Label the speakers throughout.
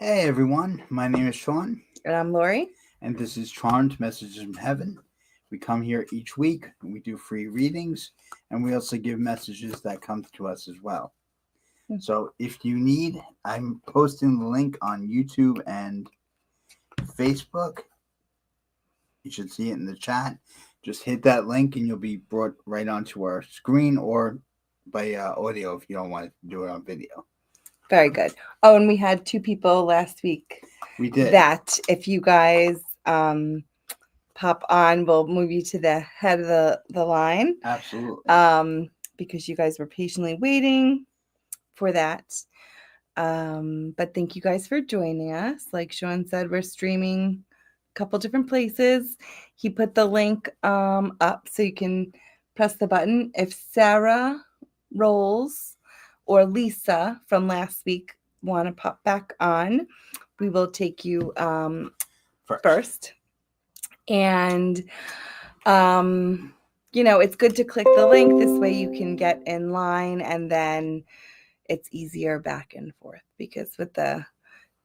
Speaker 1: Hey everyone, my name is Sean,
Speaker 2: And I'm Lori.
Speaker 1: and this is Charmed Messages from Heaven. We come here each week, we do free readings, and we also give messages that come to us as well. So if you need, I'm posting the link on YouTube and Facebook. You should see it in the chat. Just hit that link and you'll be brought right onto our screen or by audio if you don't want to do it on video.
Speaker 2: Very good. Oh, and we had two people last week
Speaker 1: We did.
Speaker 2: that if you guys pop on, we'll move you to the head of the line.
Speaker 1: Absolutely.
Speaker 2: Because you guys were patiently waiting for that. But thank you guys for joining us. Like Sean said, we're streaming a couple different places. He put the link up so you can press the button. If Sarah Rolls or Lisa from last week want to pop back on, we will take you first. And it's good to click the link. This way you can get in line, and then it's easier back and forth, because with the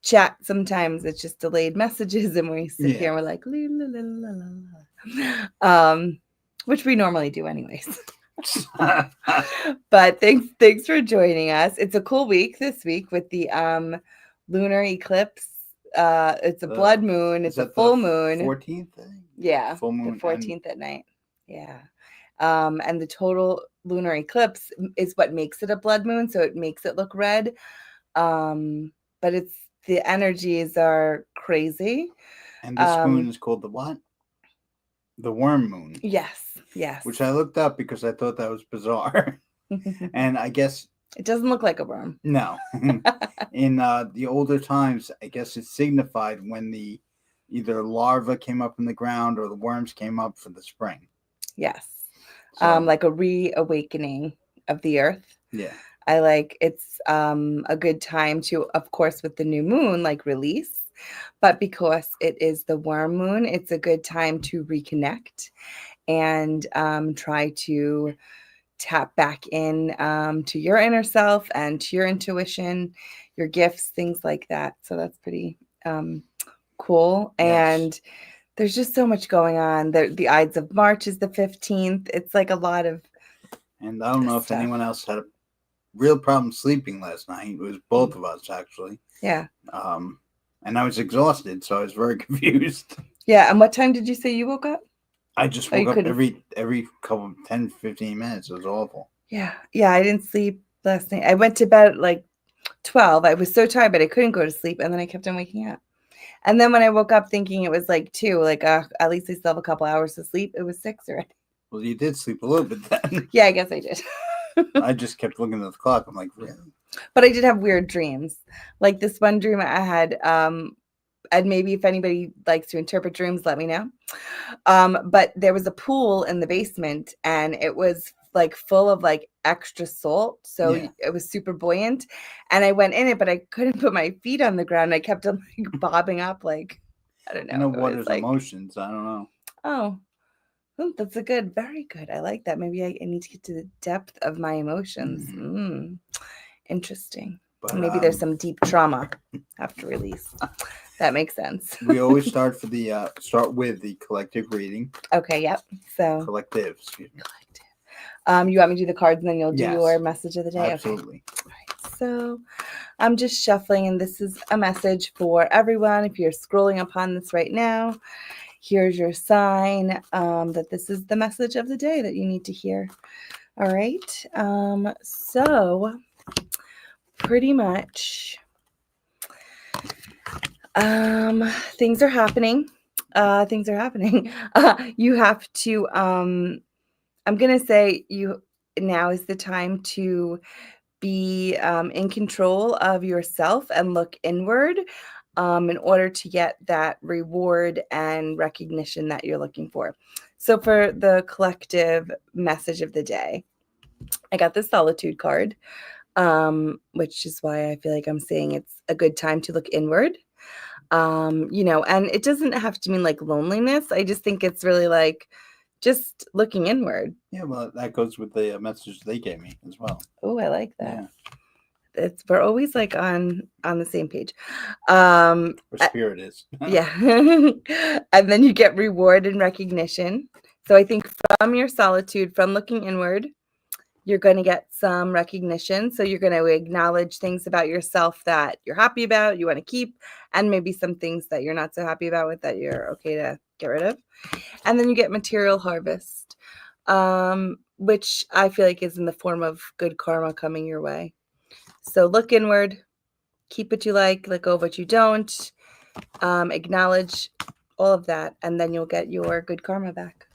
Speaker 2: chat sometimes it's just delayed messages and we sit here and we're like la, la, la, which we normally do anyways. But thanks for joining us. It's a cool week this week with the lunar eclipse. It's a blood moon. It's a full moon.
Speaker 1: 14th?
Speaker 2: Yeah, full moon. The 14th at night. Yeah. And the total lunar eclipse is what makes it a blood moon, so it makes it look red. But the energies are crazy.
Speaker 1: And this moon is called the what? The worm moon.
Speaker 2: Yes.
Speaker 1: Which I looked up because I thought that was bizarre. And I guess
Speaker 2: it doesn't look like a worm.
Speaker 1: No. In the older times, I guess it signified when the either larva came up in the ground or the worms came up for the spring.
Speaker 2: Yes. So, like a reawakening of the earth.
Speaker 1: Yeah.
Speaker 2: It's a good time to, of course, with the new moon, like release. But because it is the worm moon, it's a good time to reconnect and try to tap back in to your inner self and to your intuition, your gifts, things like that. So that's pretty cool. Yes. And there's just so much going on. The Ides of March is the 15th. It's like a lot of
Speaker 1: And I don't know if anyone else had a real problem sleeping last night. It was both of us, actually.
Speaker 2: Yeah.
Speaker 1: And I was exhausted, so I was very confused.
Speaker 2: Yeah. And what time did you say you woke up?
Speaker 1: I just woke up every couple 10, 15 minutes. It was awful.
Speaker 2: Yeah. I didn't sleep last night. I went to bed at like 12. I was so tired, but I couldn't go to sleep. And then I kept on waking up. And then when I woke up thinking it was like 2, like at least I still have a couple hours to sleep, it was 6 already.
Speaker 1: Well, you did sleep a little bit then.
Speaker 2: Yeah, I guess I did.
Speaker 1: I just kept looking at the clock. I'm like, really?
Speaker 2: But I did have weird dreams. Like this one dream I had, and maybe if anybody likes to interpret dreams, let me know. But there was a pool in the basement, and it was like full of like extra salt, so it was super buoyant. And I went in it, but I couldn't put my feet on the ground. I kept on like bobbing up, like I don't know.
Speaker 1: You know what is like, emotions? I don't know.
Speaker 2: Oh, that's very good. I like that. Maybe I need to get to the depth of my emotions. Interesting. But, maybe there's some deep trauma I have to release. That makes sense.
Speaker 1: We always start with the collective reading.
Speaker 2: Okay. Yep. So
Speaker 1: collective. Excuse me.
Speaker 2: You want me to do the cards and then you'll do your message of the day?
Speaker 1: Absolutely.
Speaker 2: Okay. All right. So I'm just shuffling, and this is a message for everyone. If you're scrolling upon this right now, here's your sign that this is the message of the day that you need to hear. All right. So pretty much things are happening. You have to I'm going to say now is the time to be in control of yourself and look inward in order to get that reward and recognition that you're looking for. So for the collective message of the day, I got the solitude card, which is why I feel like I'm saying it's a good time to look inward. And it doesn't have to mean like loneliness. I just think it's really like just looking inward.
Speaker 1: Yeah, well, that goes with the message they gave me as well.
Speaker 2: Oh, I like that. Yeah. we're always like on the same page. Um,
Speaker 1: Or spirit is.
Speaker 2: yeah. And then you get reward and recognition. So I think from your solitude, from looking inward, you're going to get some recognition. So you're going to acknowledge things about yourself that you're happy about, you want to keep, and maybe some things that you're not so happy about with that you're okay to get rid of. And then you get material harvest, which I feel like is in the form of good karma coming your way. So look inward, keep what you like, let go of what you don't, acknowledge all of that, and then you'll get your good karma back.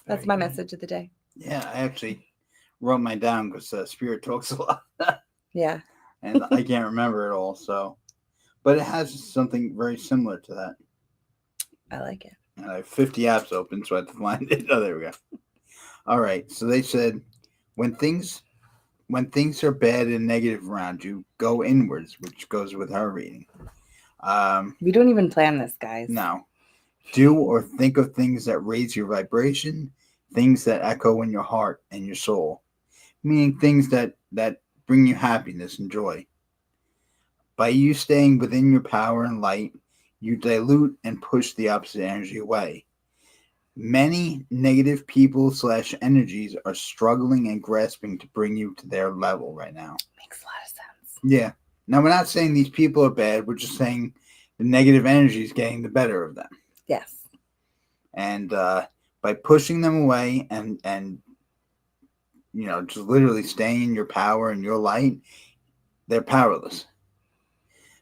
Speaker 2: That's
Speaker 1: Very
Speaker 2: my
Speaker 1: good.
Speaker 2: message of the day.
Speaker 1: Yeah, I actually wrote mine down because spirit talks a lot.
Speaker 2: Yeah.
Speaker 1: And I can't remember it all. So, but it has something very similar to that.
Speaker 2: I like it.
Speaker 1: And I have 50 apps open, so I have to find it. Oh, there we go. All right. So they said, when things are bad and negative around you, go inwards, which goes with her reading.
Speaker 2: We don't even plan this, guys.
Speaker 1: No. Do or think of things that raise your vibration, things that echo in your heart and your soul, meaning things that bring you happiness and joy. By you staying within your power and light, you dilute and push the opposite energy away. Many negative people / energies are struggling and grasping to bring you to their level right now.
Speaker 2: Makes a lot of sense.
Speaker 1: Yeah. Now, we're not saying these people are bad. We're just saying the negative energy is getting the better of them.
Speaker 2: Yes.
Speaker 1: And by pushing them away and just literally staying in your power and your light, they're powerless.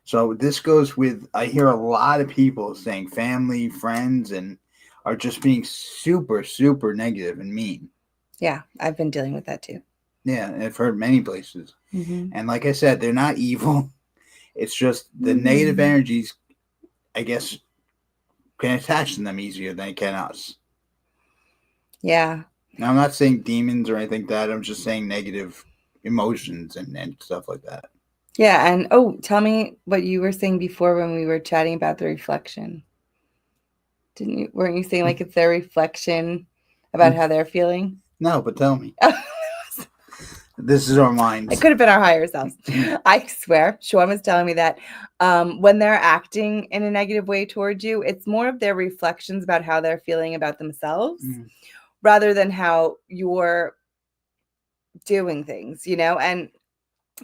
Speaker 1: So this goes with, I hear a lot of people saying family, friends, and are just being super, super negative and mean.
Speaker 2: Yeah, I've been dealing with that too.
Speaker 1: Yeah, and I've heard many places.
Speaker 2: Mm-hmm.
Speaker 1: And like I said, they're not evil. It's just the negative energies, I guess, can attach to them easier than it can us.
Speaker 2: Yeah.
Speaker 1: Now, I'm not saying demons or anything like that. I'm just saying negative emotions and stuff like that.
Speaker 2: Yeah, and tell me what you were saying before when we were chatting about the reflection. Weren't you saying like it's their reflection about how they're feeling?
Speaker 1: No, but tell me. This is our minds.
Speaker 2: It could have been our higher selves. I swear, Sean was telling me that when they're acting in a negative way towards you, it's more of their reflections about how they're feeling about themselves rather than how you're doing things, and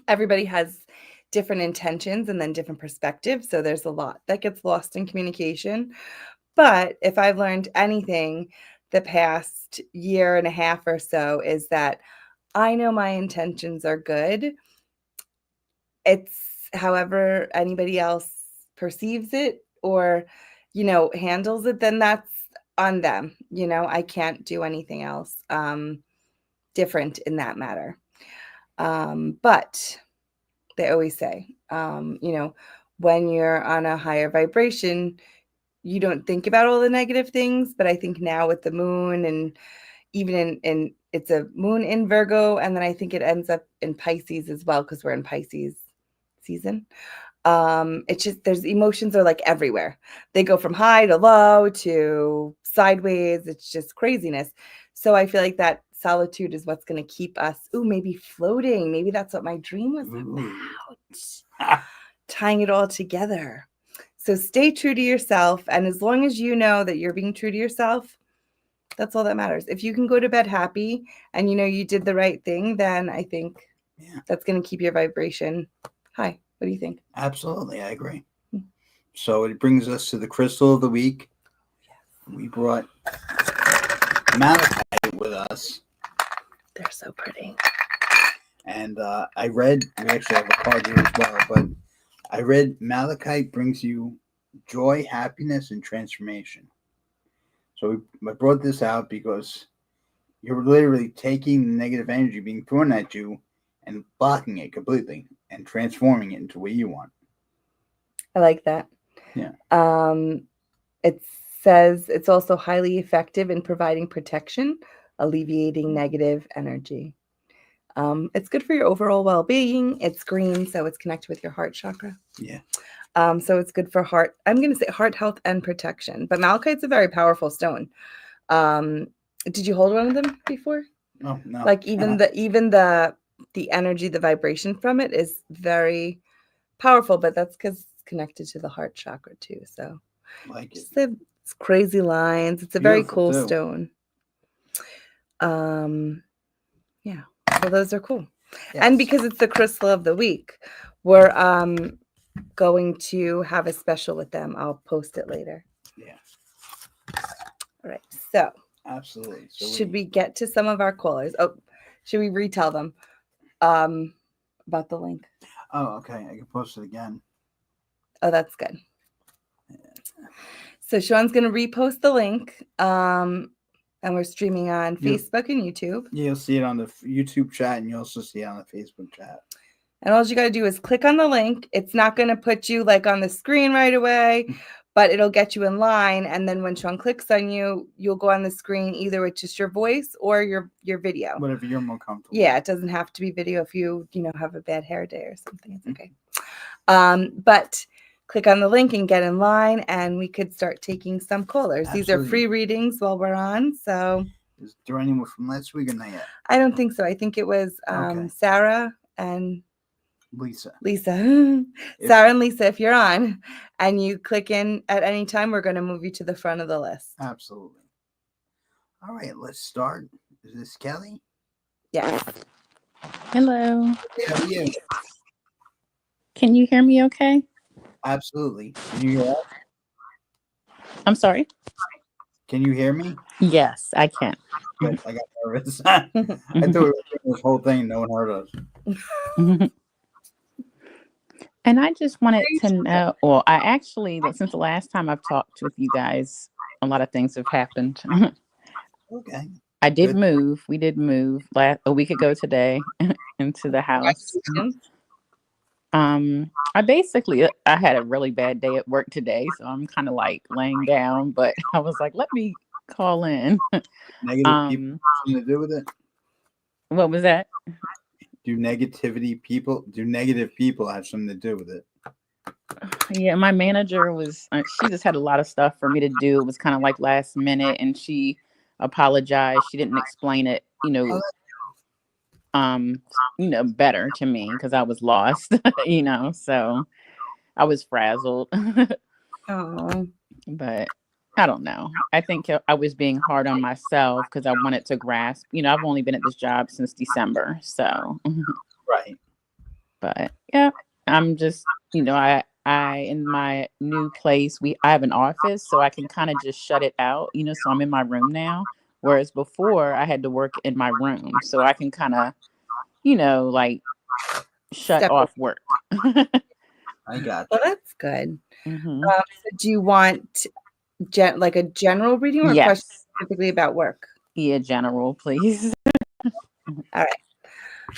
Speaker 2: everybody has different intentions and then different perspectives. So there's a lot that gets lost in communication. But if I've learned anything the past year and a half or so is that I know my intentions are good. It's however anybody else perceives it or, handles it, then that's on them. I can't do anything else different in that matter. But they always say, when you're on a higher vibration, you don't think about all the negative things. But I think now with the moon and even in it's a moon in Virgo, and then I think it ends up in Pisces as well because we're in Pisces season. It's just there's emotions are like everywhere. They go from high to low to sideways. It's just craziness. So I feel like that solitude is what's going to keep us. Maybe floating. Maybe that's what my dream was about. Tying it all together. So stay true to yourself, and as long as you know that you're being true to yourself, that's all that matters. If you can go to bed happy and you did the right thing, then I think that's going to keep your vibration high. What do you think?
Speaker 1: Absolutely, I agree. So it brings us to the crystal of the week. We brought malachite with us.
Speaker 2: They're so pretty.
Speaker 1: And I read, we actually have a card here as well, but I read malachite brings you joy, happiness, and transformation. So I brought this out because you're literally taking the negative energy being thrown at you and blocking it completely and transforming it into what you want.
Speaker 2: I like that.
Speaker 1: Yeah.
Speaker 2: It says it's also highly effective in providing protection, alleviating negative energy. It's good for your overall well-being. It's green, so it's connected with your heart chakra.
Speaker 1: Yeah.
Speaker 2: So it's good for heart. I'm going to say heart health and protection. But malachite's a very powerful stone. Did you hold one of them before?
Speaker 1: Oh, no.
Speaker 2: Like even the the energy, the vibration from it is very powerful, but that's because it's connected to the heart chakra too. So
Speaker 1: Like it.
Speaker 2: just it's crazy lines. It's a very
Speaker 1: Beautiful,
Speaker 2: cool
Speaker 1: too.
Speaker 2: stone. Yeah. So those are cool.
Speaker 1: Yes.
Speaker 2: And because it's the crystal of the week, we're going to have a special with them. I'll post it later.
Speaker 1: Yeah.
Speaker 2: All right. So
Speaker 1: Absolutely. So
Speaker 2: should we get to some of our callers? Oh, should we retell them about the link?
Speaker 1: Oh, okay. I can post it again.
Speaker 2: Oh, that's good. So Sean's going to repost the link. And we're streaming on Facebook and YouTube.
Speaker 1: Yeah, you'll see it on the YouTube chat, and you also see it on the Facebook chat.
Speaker 2: And all you got to do is click on the link. It's not going to put you like on the screen right away, but it'll get you in line. And then when Sean clicks on you, you'll go on the screen either with just your voice or your video.
Speaker 1: Whatever you're more comfortable.
Speaker 2: Yeah, it doesn't have to be video if you have a bad hair day or something. It's okay. But click on the link and get in line, and we could start taking some callers.
Speaker 1: Absolutely.
Speaker 2: These are free readings while we're on. So
Speaker 1: is there anyone from last week or not yet?
Speaker 2: I don't think so. I think it was Sarah and Lisa. Sarah and Lisa, if you're on and you click in at any time, we're going to move you to the front of the list.
Speaker 1: Absolutely. All right, let's start. Is this Kelly?
Speaker 2: Yes.
Speaker 3: Hello.
Speaker 1: How are you?
Speaker 3: Can you hear me okay?
Speaker 1: Absolutely. Can you hear us?
Speaker 3: I'm sorry?
Speaker 1: Can you hear me?
Speaker 3: Yes, I can.
Speaker 1: Good. I got nervous. I thought we were doing this whole thing. No one heard us.
Speaker 3: And I just wanted to know, well, I actually, since the last time I've talked with you guys, a lot of things have happened.
Speaker 1: Okay.
Speaker 3: I did move. We did move a week ago today into the house. I had a really bad day at work today, so I'm kind of like laying down, but I was like, let me call in.
Speaker 1: Negative people have something to do with it?
Speaker 3: What was that?
Speaker 1: Do negative people have something to do with it?
Speaker 3: Yeah, my manager was, she just had a lot of stuff for me to do. It was kind of like last minute, and she apologized. She didn't explain it, better to me because I was lost, so I was frazzled.
Speaker 2: Oh.
Speaker 3: But I don't know. I think I was being hard on myself because I wanted to grasp, I've only been at this job since December. So,
Speaker 1: right.
Speaker 3: But yeah, I'm just, I in my new place, I have an office, so I can kind of just shut it out, so I'm in my room now. Whereas before I had to work in my room, so I can kind of, like shut off work.
Speaker 1: I got you.
Speaker 2: Well, that's good.
Speaker 3: Mm-hmm.
Speaker 2: So do you want like a general reading or question specifically about work?
Speaker 3: Yeah, general, please.
Speaker 2: All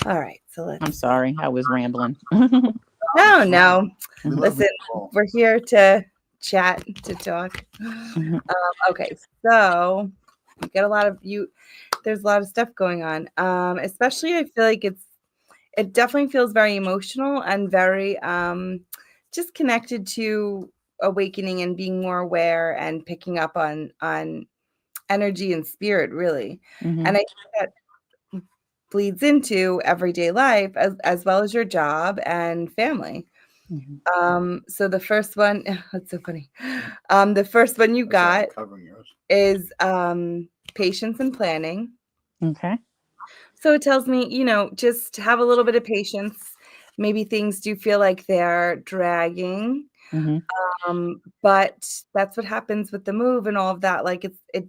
Speaker 2: right. So
Speaker 3: I'm sorry, I was rambling.
Speaker 2: No. Listen, we're here to chat, to talk. Okay, so you get there's a lot of stuff going on. Especially I feel like it definitely feels very emotional and very just connected to awakening and being more aware and picking up on energy and spirit, really.
Speaker 3: Mm-hmm.
Speaker 2: And I think that bleeds into everyday life as well as your job and family. Mm-hmm. So the first one, that's so funny. The first one you got is patience and planning.
Speaker 3: Okay.
Speaker 2: So it tells me, just have a little bit of patience. Maybe things do feel like they're dragging. Mm-hmm. But that's what happens with the move and all of that. Like it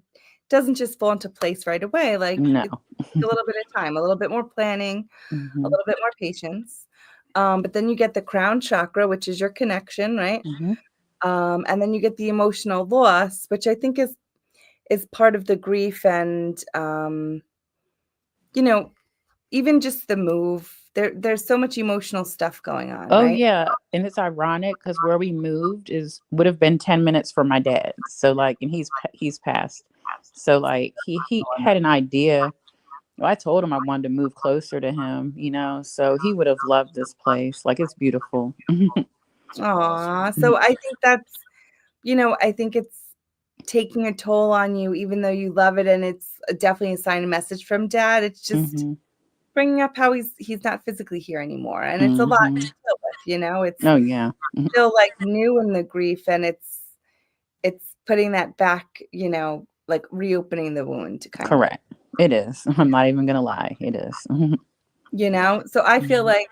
Speaker 2: doesn't just fall into place right away. Like
Speaker 3: no.
Speaker 2: It's a little bit of time, a little bit more planning,
Speaker 3: mm-hmm.
Speaker 2: a little bit more patience. But then you get the crown chakra, which is your connection, right? Mm-hmm. And then you get the emotional loss, which I think is part of the grief and, even just the move. There's so much emotional stuff going on.
Speaker 3: Oh,
Speaker 2: right?
Speaker 3: Yeah. And it's ironic because where we moved would have been 10 minutes for my dad. So and he's passed. So he had an idea. Well, I told him I wanted to move closer to him, so he would have loved this place. It's beautiful.
Speaker 2: Aw. So I think that's, I think it's taking a toll on you, even though you love it. And it's definitely a sign, a message from Dad. It's just bringing up how he's not physically here anymore, and it's a lot to deal with. It's
Speaker 3: Oh yeah.
Speaker 2: still like new in the grief, and it's putting that back, like reopening the wound, kind of.
Speaker 3: Correct. It is. I'm not even gonna lie. It is.
Speaker 2: So I feel like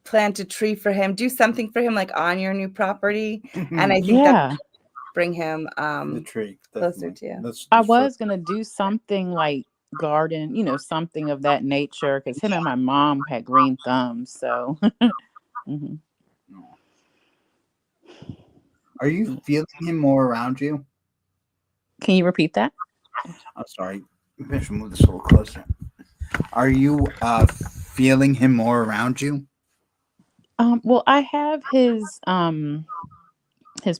Speaker 2: plant a tree for him, do something for him, like on your new property, and I think that
Speaker 3: Yeah.
Speaker 2: bring him
Speaker 1: the tree
Speaker 2: closer
Speaker 1: definitely.
Speaker 2: to you.
Speaker 1: That's
Speaker 3: I
Speaker 1: the first-
Speaker 3: was gonna do something like garden, something of that nature, because him and my mom had green thumbs. So Mhm.
Speaker 1: Are you feeling him more around you?
Speaker 3: Can you repeat that?
Speaker 1: I'm sorry. Maybe I should move this a little closer. Are you feeling him more around you?
Speaker 3: Well, I have his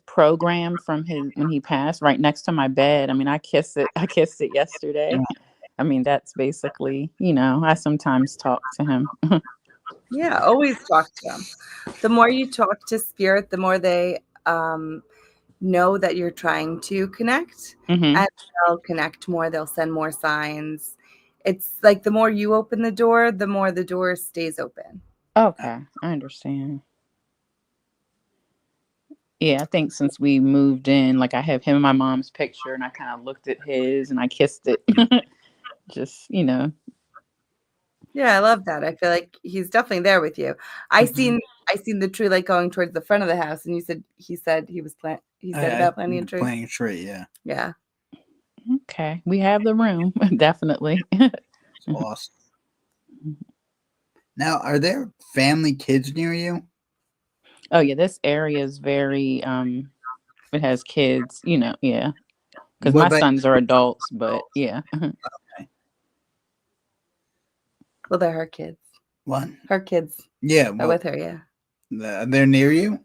Speaker 3: program from his when he passed right next to my bed. I mean, I kissed it yesterday. I mean, that's basically, I sometimes talk to him.
Speaker 2: Yeah, always talk to him. The more you talk to spirit, the more they know that you're trying to connect,
Speaker 3: Hmm.
Speaker 2: and they'll connect more. They'll send more signs. It's like the more you open the door, the more the door stays open.
Speaker 3: Okay, I understand. Yeah, I think since we moved in, like I have him and my mom's picture, and I kind of looked at his and I kissed it. Just,
Speaker 2: Yeah, I love that. I feel like he's definitely there with you. I seen the tree like going towards the front of the house, and he said about planting a tree.
Speaker 1: Planting a tree, yeah.
Speaker 2: Yeah.
Speaker 3: Okay, we have the room, definitely.
Speaker 1: It's awesome. Now, are there family kids near you?
Speaker 3: Oh yeah, this area is very it has kids, yeah. Because
Speaker 1: What
Speaker 3: my
Speaker 1: about
Speaker 3: sons are adults, but yeah.
Speaker 2: Well, they're her kids.
Speaker 1: what?
Speaker 2: Her kids
Speaker 1: Yeah,
Speaker 2: are
Speaker 1: well,
Speaker 2: with her, yeah.
Speaker 1: they're near you?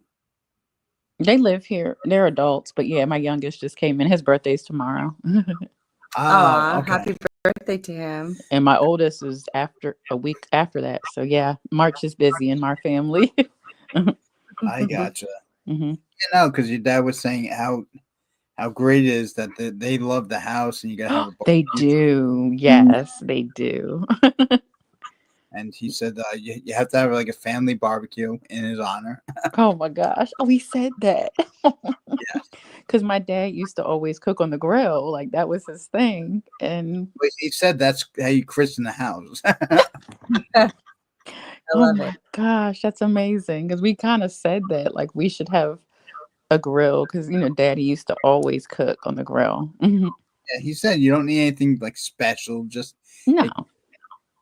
Speaker 3: They live here. They're adults, but yeah, my youngest just came in. His birthday's tomorrow.
Speaker 1: Oh, okay.
Speaker 2: Happy birthday to him.
Speaker 3: And my oldest is after a week after that. So yeah, March is busy in my family.
Speaker 1: I gotcha.
Speaker 3: Hmm.
Speaker 1: Because your dad was saying how great it is that they love the house and you gotta have a
Speaker 3: They
Speaker 1: barbecue.
Speaker 3: do. Yes, they do.
Speaker 1: And he said you have to have like a family barbecue in his honor.
Speaker 3: Oh my gosh. Oh, he said that.
Speaker 1: Yeah.
Speaker 3: Because my dad used to always cook on the grill. Like that was his thing. And
Speaker 1: But he said that's how you christen the house.
Speaker 2: I
Speaker 3: oh
Speaker 2: love
Speaker 3: my
Speaker 2: it.
Speaker 3: gosh, that's amazing. Because we kind of said that, like, we should have a grill. Because, daddy used to always cook on the grill. Mhm.
Speaker 1: Yeah, he said you don't need anything like special. Just
Speaker 3: No.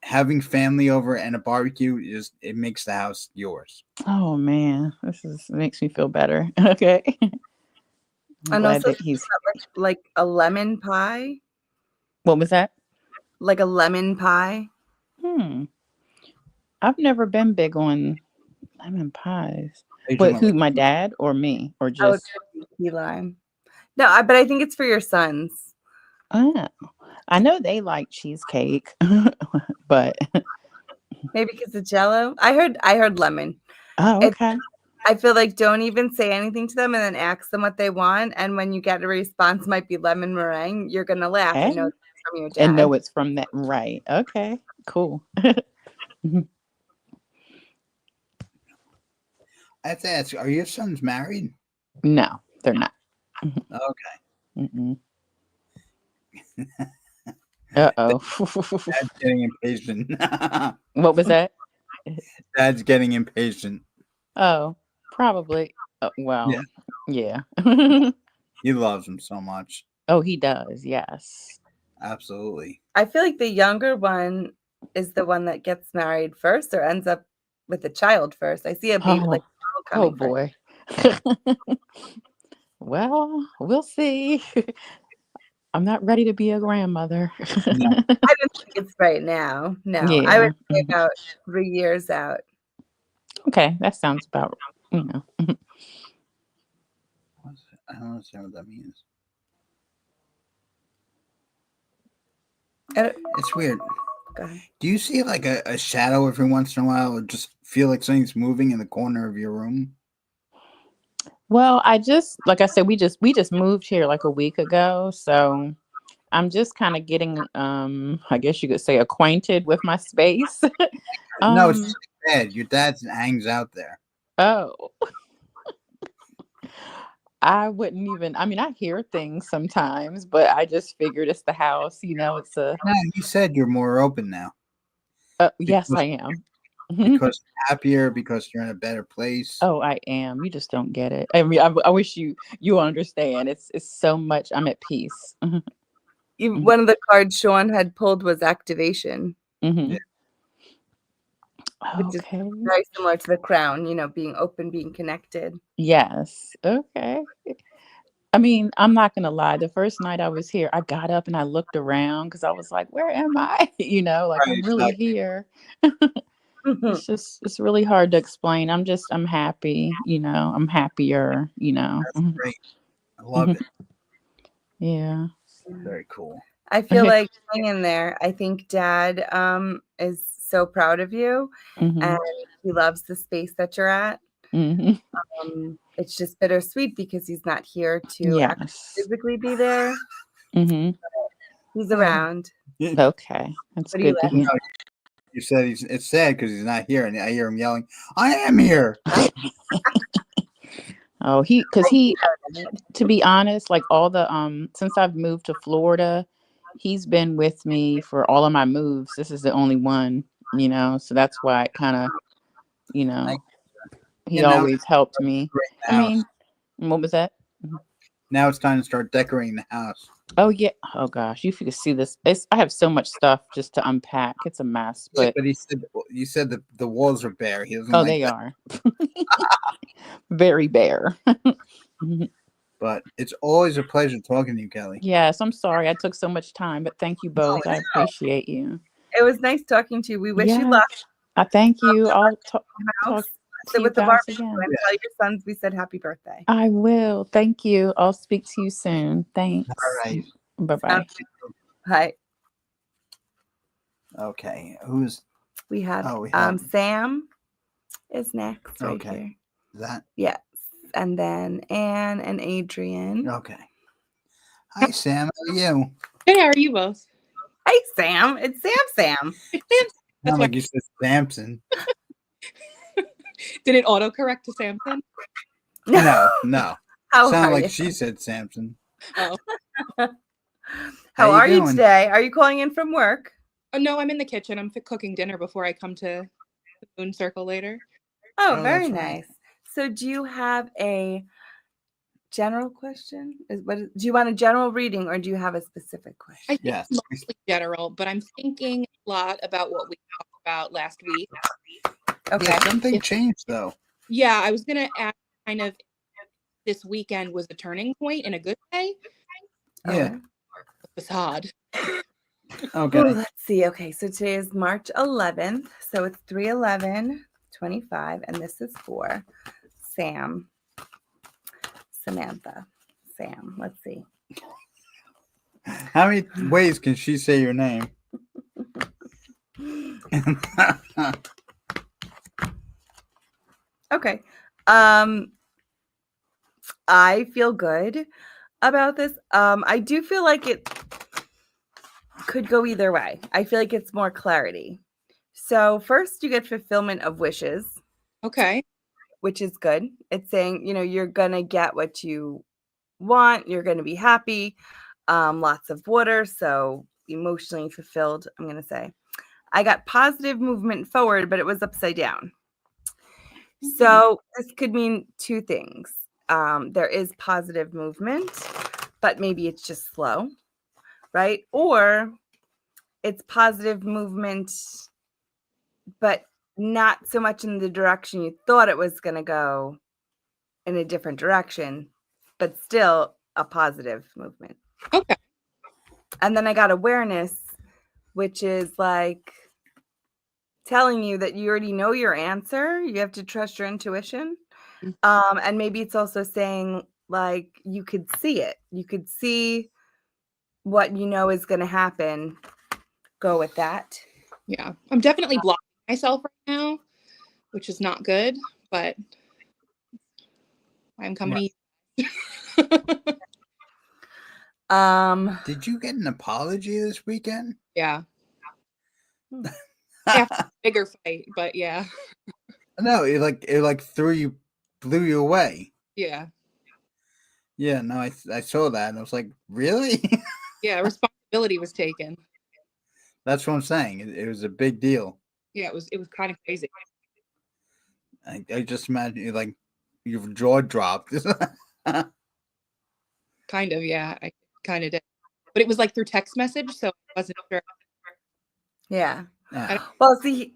Speaker 1: having family over and a barbecue it makes the house yours.
Speaker 3: Oh, man. Makes me feel better. Okay. I'm
Speaker 2: And
Speaker 3: glad
Speaker 2: also
Speaker 3: that he's.
Speaker 2: like a lemon pie,
Speaker 3: What was that?
Speaker 2: like a lemon pie.
Speaker 3: I've never been big on lemon pies.
Speaker 1: Are you
Speaker 3: But
Speaker 1: talking
Speaker 3: who,
Speaker 1: about,
Speaker 3: my dad or me? Or
Speaker 2: I would
Speaker 3: just.
Speaker 2: put key lime. No, but I think it's for your sons.
Speaker 3: Oh, I know they like cheesecake, but.
Speaker 2: Maybe because of Jello. I heard lemon.
Speaker 3: Oh, okay.
Speaker 2: I feel like don't even say anything to them and then ask them what they want. And when you get a response, might be lemon meringue, you're gonna laugh and know
Speaker 3: Hey.
Speaker 2: it's from your dad.
Speaker 3: And know it's from that. Right. Okay. Cool.
Speaker 1: I have to ask, are your sons married?
Speaker 3: No, they're not.
Speaker 1: Okay.
Speaker 3: Mm-mm. Uh-oh.
Speaker 1: Dad's getting impatient.
Speaker 3: What was that?
Speaker 1: Dad's getting impatient.
Speaker 3: Oh, probably. Well, yeah.
Speaker 1: He loves him so much.
Speaker 3: Oh, he does. Yes.
Speaker 1: Absolutely.
Speaker 2: I feel like the younger one is the one that gets married first or ends up with a child first. I see a baby
Speaker 3: Oh,
Speaker 2: like
Speaker 3: oh
Speaker 2: coming first.
Speaker 3: boy. Well, we'll see. I'm not ready to be a grandmother.
Speaker 1: No.
Speaker 2: I don't think it's right now. No, I
Speaker 3: Yeah.
Speaker 2: would say about 3 years out.
Speaker 3: Okay, that sounds about,
Speaker 1: I don't understand what that means. It's weird.
Speaker 2: Go ahead.
Speaker 1: Do you see like a shadow every once in a while, or just feel like something's moving in the corner of your room?
Speaker 3: Well, like I said, we just moved here like a week ago, so I'm just kind of getting, I guess you could say, acquainted with my space.
Speaker 1: No, it's
Speaker 3: um,
Speaker 1: your dad. Your dad hangs out there.
Speaker 3: oh, I wouldn't even. I mean, I hear things sometimes, but I just figured it's the house. It's a.
Speaker 1: No, he said you're more open now
Speaker 3: Yes,
Speaker 1: because
Speaker 3: I am.
Speaker 1: because you're happier, because you're in a better place.
Speaker 3: Oh, I am. You just don't get it. I mean, I wish you understand. It's so much. I'm at peace. Mhm.
Speaker 2: One of the cards Sean had pulled was activation,
Speaker 3: Mhm.
Speaker 1: Yeah.
Speaker 2: which is
Speaker 3: Okay.
Speaker 2: very similar to the crown, being open, being connected.
Speaker 3: Yes. Okay. I mean, I'm not gonna lie. The first night I was here, I got up and I looked around because I was like, "Where am I?" Like
Speaker 1: Right,
Speaker 3: I'm really
Speaker 1: exactly.
Speaker 3: here.
Speaker 2: Mhm.
Speaker 3: It's really hard to explain. I'm happy. I'm happier.
Speaker 1: That's
Speaker 3: Mhm.
Speaker 1: great. I love
Speaker 3: Mhm.
Speaker 1: it.
Speaker 3: Yeah.
Speaker 1: Very cool.
Speaker 2: I feel like hang in there. I think Dad is so proud of you, and
Speaker 3: Mhm.
Speaker 2: he loves the space that you're at.
Speaker 3: Mhm.
Speaker 2: It's just bittersweet because he's not here to actually
Speaker 3: Yes.
Speaker 2: physically be there.
Speaker 3: Mhm.
Speaker 2: He's
Speaker 1: Oh,
Speaker 2: around.
Speaker 3: Okay, that's
Speaker 2: What do you
Speaker 3: good to
Speaker 2: like?
Speaker 3: hear.
Speaker 1: you said it's sad because he's not here, and I hear him yelling, "I am here."
Speaker 3: Oh, because to be honest, like all the since I've moved to Florida, he's been with me for all of my moves. This is the only one, so that's why it kind of, you know,
Speaker 1: Like,
Speaker 3: he
Speaker 1: and now it's
Speaker 3: always helped me.
Speaker 1: decorating the
Speaker 3: I
Speaker 1: house.
Speaker 3: mean, what was that? Mhm.
Speaker 1: Now it's time to start decorating the house.
Speaker 3: Oh yeah. Oh gosh, you could see this. I have so much stuff just to unpack. It's a mess,
Speaker 1: Yeah,
Speaker 3: but
Speaker 1: but you said the walls are bare. He doesn't
Speaker 3: oh,
Speaker 1: like
Speaker 3: they
Speaker 1: that.
Speaker 3: are very bare. Mhm.
Speaker 1: But it's always a pleasure talking to you, Kelly.
Speaker 3: Yes, I'm sorry I took so much time, but thank you both. I appreciate you.
Speaker 2: It was nice talking to you. We wish you
Speaker 3: Yeah,
Speaker 2: luck
Speaker 3: I thank you. I'll
Speaker 2: in the
Speaker 3: talk
Speaker 2: house.
Speaker 3: to
Speaker 2: Sit
Speaker 3: you
Speaker 2: with the
Speaker 3: guys
Speaker 2: barbecue
Speaker 3: again.
Speaker 2: and tell your sons we said happy birthday.
Speaker 3: I will. Thank you. I'll speak to you soon.
Speaker 1: All
Speaker 3: Thanks.
Speaker 1: right.
Speaker 3: Bye
Speaker 2: Sounds
Speaker 3: bye.
Speaker 2: good. Hi.
Speaker 1: Okay.
Speaker 2: We had
Speaker 1: We have.
Speaker 2: Sam is next right
Speaker 1: Okay.
Speaker 2: here.
Speaker 1: That.
Speaker 2: Yes. And then Anne and Adrian.
Speaker 1: Okay. Hi, Sam. How are you?
Speaker 4: Good, how are you both?
Speaker 2: Hey Sam. It's Sam.
Speaker 4: That's
Speaker 1: Not
Speaker 4: why.
Speaker 1: like you said Samson.
Speaker 4: Did it autocorrect to Samson?
Speaker 1: No, no.
Speaker 2: How
Speaker 1: Sound
Speaker 2: are
Speaker 1: like
Speaker 2: you?
Speaker 1: she said Samson.
Speaker 4: Oh.
Speaker 2: How
Speaker 1: you
Speaker 2: are you
Speaker 1: doing?
Speaker 2: today? Are you calling in from work?
Speaker 4: No, I'm in the kitchen. I'm cooking dinner before I come to the Moon Circle later.
Speaker 2: Oh,
Speaker 1: Oh,
Speaker 2: very
Speaker 1: that's right.
Speaker 2: nice. So do you have a general question? Do you want a general reading or do you have a specific question?
Speaker 4: I think
Speaker 1: Yes.
Speaker 4: it's mostly general, but I'm thinking a lot about what we talked about last week.
Speaker 2: Okay.
Speaker 1: Yeah, something changed though.
Speaker 4: Yeah, I was going to ask kind of this weekend was a turning point in a good way.
Speaker 1: Yeah.
Speaker 4: Facade.
Speaker 1: Okay.
Speaker 2: Oh, let's see. Okay, so today is March 11th. So it's 3/11/25, and this is for Samantha. Sam, let's see.
Speaker 1: How many ways can she say your name?
Speaker 2: Okay. I feel good about this. I do feel like it could go either way. I feel like it's more clarity. So first you get fulfillment of wishes,
Speaker 4: Okay.
Speaker 2: which is good. It's saying, you're going to get what you want. You're going to be happy. Lots of water. So emotionally fulfilled, I'm going to say. I got positive movement forward, but it was upside down. So this could mean two things. There is positive movement, but maybe it's just slow, right? Or it's positive movement, but not so much in the direction you thought it was going to go, in a different direction, but still a positive movement.
Speaker 4: Okay.
Speaker 2: And then I got awareness, which is like telling you that you already know your answer. You have to trust your intuition. And maybe it's also saying like you could see it. You could see what you know is going to happen. Go with that.
Speaker 4: Yeah. I'm definitely blocking myself right now, which is not good, but I'm coming to you.
Speaker 1: Did you get an apology this weekend?
Speaker 4: Yeah.
Speaker 2: Hmm.
Speaker 4: After a bigger fight, but yeah.
Speaker 1: No, it blew you away.
Speaker 4: Yeah.
Speaker 1: Yeah, no, I saw that and I was like, really?
Speaker 4: Yeah. Responsibility was taken.
Speaker 1: That's what I'm saying. It was a big deal.
Speaker 4: Yeah. It was kind of crazy.
Speaker 1: I just imagine you like your jaw dropped.
Speaker 4: Kind of. Yeah. I kind of did. But it was like through text message. So I wasn't sure.
Speaker 2: Yeah.
Speaker 1: Ah,
Speaker 2: Well, see,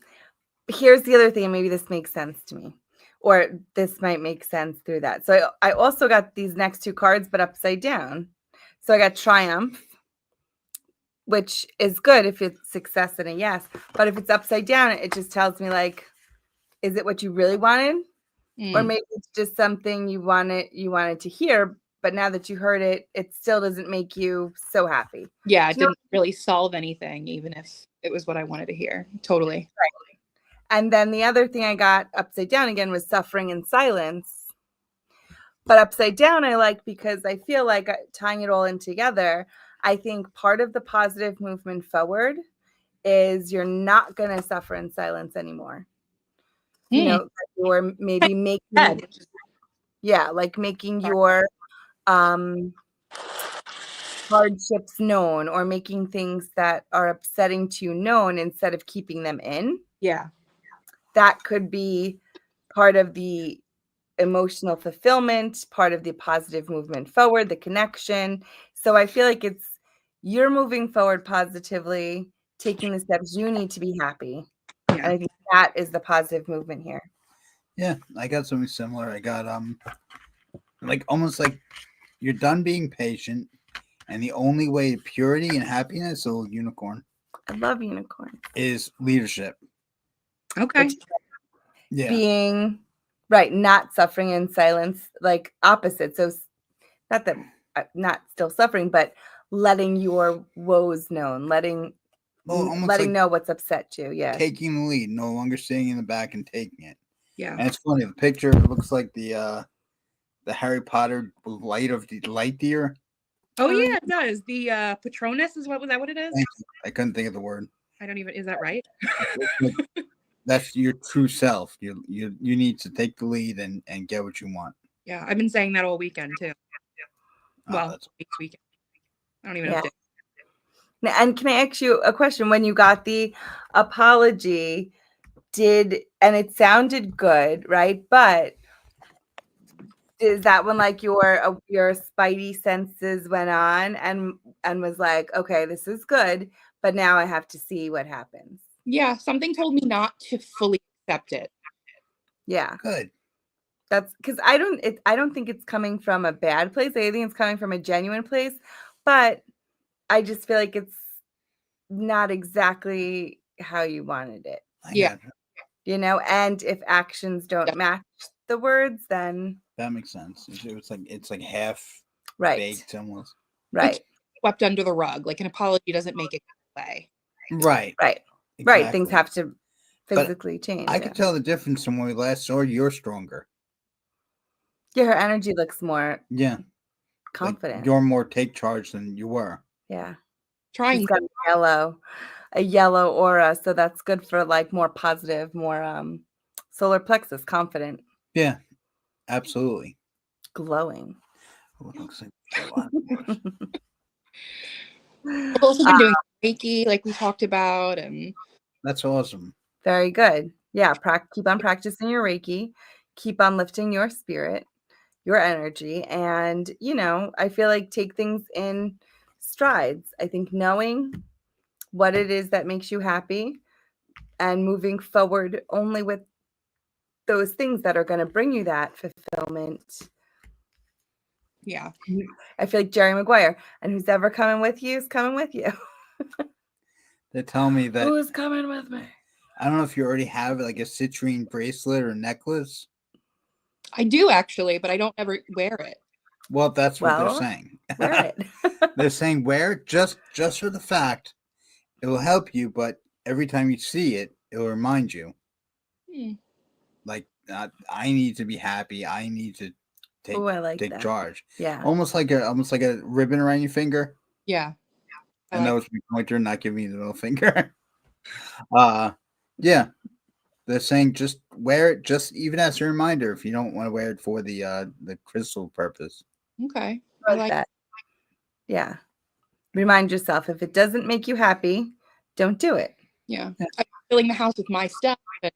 Speaker 2: here's the other thing. Maybe this makes sense to me, or this might make sense through that. So I also got these next two cards, but upside down. So I got Triumph, which is good if it's success and a yes. But if it's upside down, it just tells me like, is it what you really wanted? Or
Speaker 4: Mm.
Speaker 2: maybe it's just something you wanted to hear, but now that you heard it, it still doesn't make you so happy.
Speaker 4: Yeah. It
Speaker 2: Do you know
Speaker 4: didn't really solve anything, even if it was what I wanted to hear. Totally.
Speaker 2: And then the other thing I got upside down again was suffering in silence. But upside down, I like because I feel like tying it all in together, I think part of the positive movement forward is you're not going to suffer in silence anymore. You know, you're maybe making,
Speaker 4: Which is
Speaker 2: yeah, like making your um, hardships known or making things that are upsetting to you known instead of keeping them in.
Speaker 4: yeah.
Speaker 2: That could be part of the emotional fulfillment, part of the positive movement forward, the connection. So I feel like you're moving forward positively, taking the steps you need to be happy. And
Speaker 4: Yeah.
Speaker 2: I think that is the positive movement here.
Speaker 1: yeah, I got something similar. I got like almost like you're done being patient, and the only way to purity and happiness, a little unicorn,
Speaker 2: I love unicorns.
Speaker 1: is leadership.
Speaker 4: Okay.
Speaker 2: Which
Speaker 1: Yeah.
Speaker 2: being right, not suffering in silence, like opposite. So not that not still suffering, but letting your woes known, letting
Speaker 1: Almost like
Speaker 2: know what's upset you. Yeah.
Speaker 1: taking the lead, no longer sitting in the back and taking it.
Speaker 4: Yeah.
Speaker 1: And it's funny, the picture it looks like the Harry Potter light of the light deer.
Speaker 4: Oh yeah, it does. The Patronus is what it is?
Speaker 1: I couldn't think of the word.
Speaker 4: I don't even, is that right?
Speaker 1: That's your true self. You need to take the lead and get what you want.
Speaker 4: Yeah, I've been saying that all weekend too. Well,
Speaker 1: That's
Speaker 4: next weekend. I don't even know.
Speaker 2: Yeah. And can I ask you a question? When you got the apology, and it sounded good, right? But is that when like your spidey senses went on and was like, okay, this is good, but now I have to see what happens.
Speaker 4: Yeah, something told me not to fully accept it.
Speaker 2: Yeah.
Speaker 1: good.
Speaker 2: That's because I don't think it's coming from a bad place. I think it's coming from a genuine place, but I just feel like it's not exactly how you wanted it,
Speaker 4: Yeah.
Speaker 2: you know? And if actions don't
Speaker 4: Yeah.
Speaker 2: match the words, then
Speaker 1: That makes sense. It's like half
Speaker 2: right.
Speaker 1: baked almost.
Speaker 2: Right.
Speaker 4: Swept under the rug. Like an apology doesn't make it go away.
Speaker 1: Right.
Speaker 2: Right.
Speaker 1: Exactly.
Speaker 2: Right. Things have to physically change.
Speaker 1: I could tell the difference from when we last saw you. You're stronger.
Speaker 2: Yeah, her energy looks more confident.
Speaker 1: Like you're more take charge than you were.
Speaker 2: Yeah.
Speaker 4: Trying.
Speaker 2: She's got a yellow aura, so that's good for like more positive, more solar plexus, confident.
Speaker 1: Yeah, absolutely.
Speaker 2: Glowing.
Speaker 1: Oh, it looks like
Speaker 4: I've also been doing Reiki, like we talked about, and
Speaker 1: that's awesome.
Speaker 2: Very good. Yeah, keep on practicing your Reiki. Keep on lifting your spirit, your energy, and I feel like take things in strides. I think knowing what it is that makes you happy and moving forward only with those things that are going to bring you that fulfillment.
Speaker 4: yeah.
Speaker 2: I feel like Jerry Maguire, and who's ever coming with you is coming with you.
Speaker 1: They tell me that
Speaker 2: Who's coming with me?
Speaker 1: I don't know if you already have like a citrine bracelet or necklace.
Speaker 4: I do actually, but I don't ever wear it.
Speaker 1: Well, that's what they're saying.
Speaker 2: Wear it.
Speaker 1: They're saying wear it just for the fact it will help you, but every time you see it, it will remind you. Like I need to be happy. I need to take
Speaker 2: Oh, I like
Speaker 1: take
Speaker 2: that.
Speaker 1: charge.
Speaker 2: Yeah.
Speaker 1: Almost like a ribbon around your finger.
Speaker 4: Yeah. I
Speaker 1: And that
Speaker 4: like
Speaker 1: was my pointer, not giving you the middle finger. Yeah. They're saying just wear it, just even as a reminder, if you don't want to wear it for the crystal purpose.
Speaker 4: Okay.
Speaker 2: I
Speaker 4: I
Speaker 2: like
Speaker 4: like
Speaker 2: that. Yeah. Remind yourself, if it doesn't make you happy, don't do it.
Speaker 4: Yeah.
Speaker 2: Yeah.
Speaker 4: I'm filling the house with my stuff, but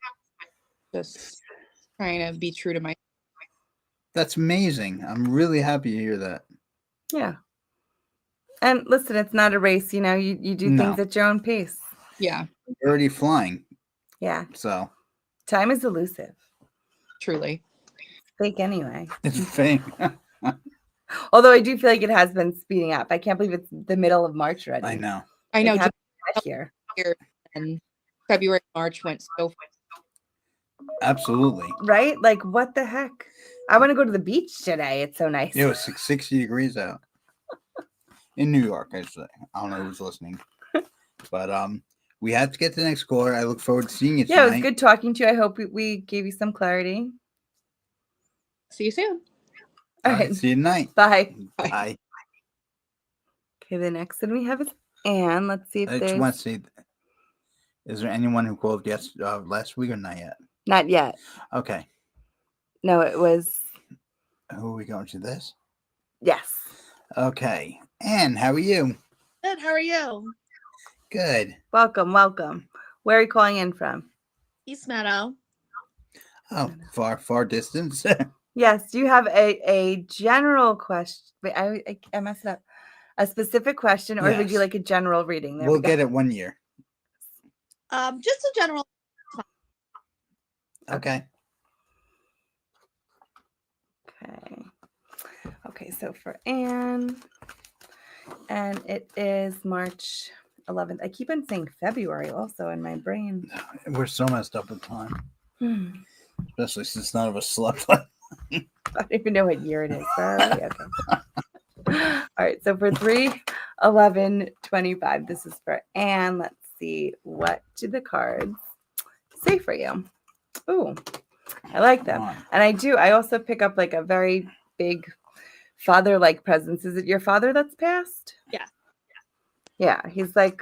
Speaker 4: just trying to be true to my.
Speaker 1: That's amazing. I'm really happy to hear that.
Speaker 2: Yeah. And listen, it's not a race, you do
Speaker 1: No.
Speaker 2: things at your own pace.
Speaker 4: Yeah.
Speaker 1: You're already flying,
Speaker 2: Yeah.
Speaker 1: so
Speaker 2: Time is elusive.
Speaker 4: Truly.
Speaker 2: Fake anyway.
Speaker 1: it's a thing.
Speaker 2: Although I do feel like it has been speeding up. I can't believe it's the middle of March already.
Speaker 1: I know.
Speaker 4: I know.
Speaker 2: Like, how
Speaker 4: Just
Speaker 2: did we get here.
Speaker 4: here and February, March went so.
Speaker 1: Absolutely.
Speaker 2: Right? Like, what the heck? I want to go to the beach today. It's so nice.
Speaker 1: It was 60 degrees out in New York. I should say. I don't know who's listening, but we have to get to the next caller. I look forward to seeing you
Speaker 2: Yeah, it
Speaker 1: tonight.
Speaker 2: was good talking to you. I hope we gave you some clarity.
Speaker 4: See you soon.
Speaker 2: All
Speaker 1: All right,
Speaker 2: right.
Speaker 1: see you tonight.
Speaker 2: Bye.
Speaker 4: Bye.
Speaker 1: Bye.
Speaker 2: Okay, the next one we have is Anne. Let's see if
Speaker 1: I just
Speaker 2: there's
Speaker 1: want to see. Is there anyone who called last week or not yet?
Speaker 2: not yet.
Speaker 1: Okay.
Speaker 2: No, it was
Speaker 1: Who are we going to this?
Speaker 2: yes.
Speaker 1: Okay. Anne, how are you?
Speaker 5: Good. How are you?
Speaker 1: Good.
Speaker 2: Welcome. Where are you calling in from?
Speaker 5: East Meadow.
Speaker 1: Oh, far distance.
Speaker 2: Yes. Do you have a general question? Wait, I messed it up. A specific question, or would you
Speaker 1: Yes.
Speaker 2: like a general reading? There
Speaker 1: We'll
Speaker 2: we go.
Speaker 1: get it 1 year.
Speaker 5: Just a general.
Speaker 1: Okay.
Speaker 2: Okay. Okay, so for Anne, and it is March 11th. I keep on saying February also in my brain.
Speaker 1: We're so messed up with time,
Speaker 2: Hmm.
Speaker 1: especially since none of us slept.
Speaker 2: I don't even know what year it is. Where are we? Okay. All right, so for 3/11/25, this is for Anne. Let's see, what do the cards say for you? Ooh, I like them.
Speaker 1: Come on.
Speaker 2: And I also pick up like a very big father-like presence. Is it your father that's passed?
Speaker 5: Yeah.
Speaker 2: Yeah, he's like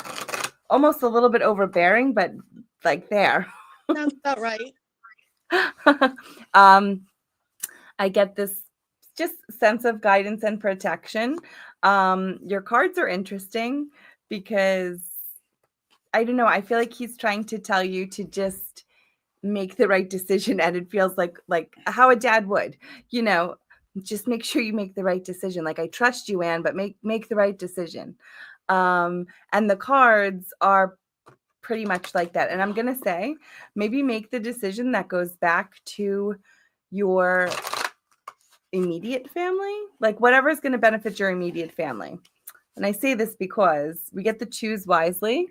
Speaker 2: almost a little bit overbearing, but like there.
Speaker 5: Sounds about right.
Speaker 2: I get this just sense of guidance and protection. Your cards are interesting because I don't know, I feel like he's trying to tell you to just make the right decision, and it feels like how a dad would, just make sure you make the right decision. Like, I trust you, Anne, but make the right decision. And the cards are pretty much like that. And I'm going to say, maybe make the decision that goes back to your immediate family, like whatever is going to benefit your immediate family. And I say this because we get to choose wisely.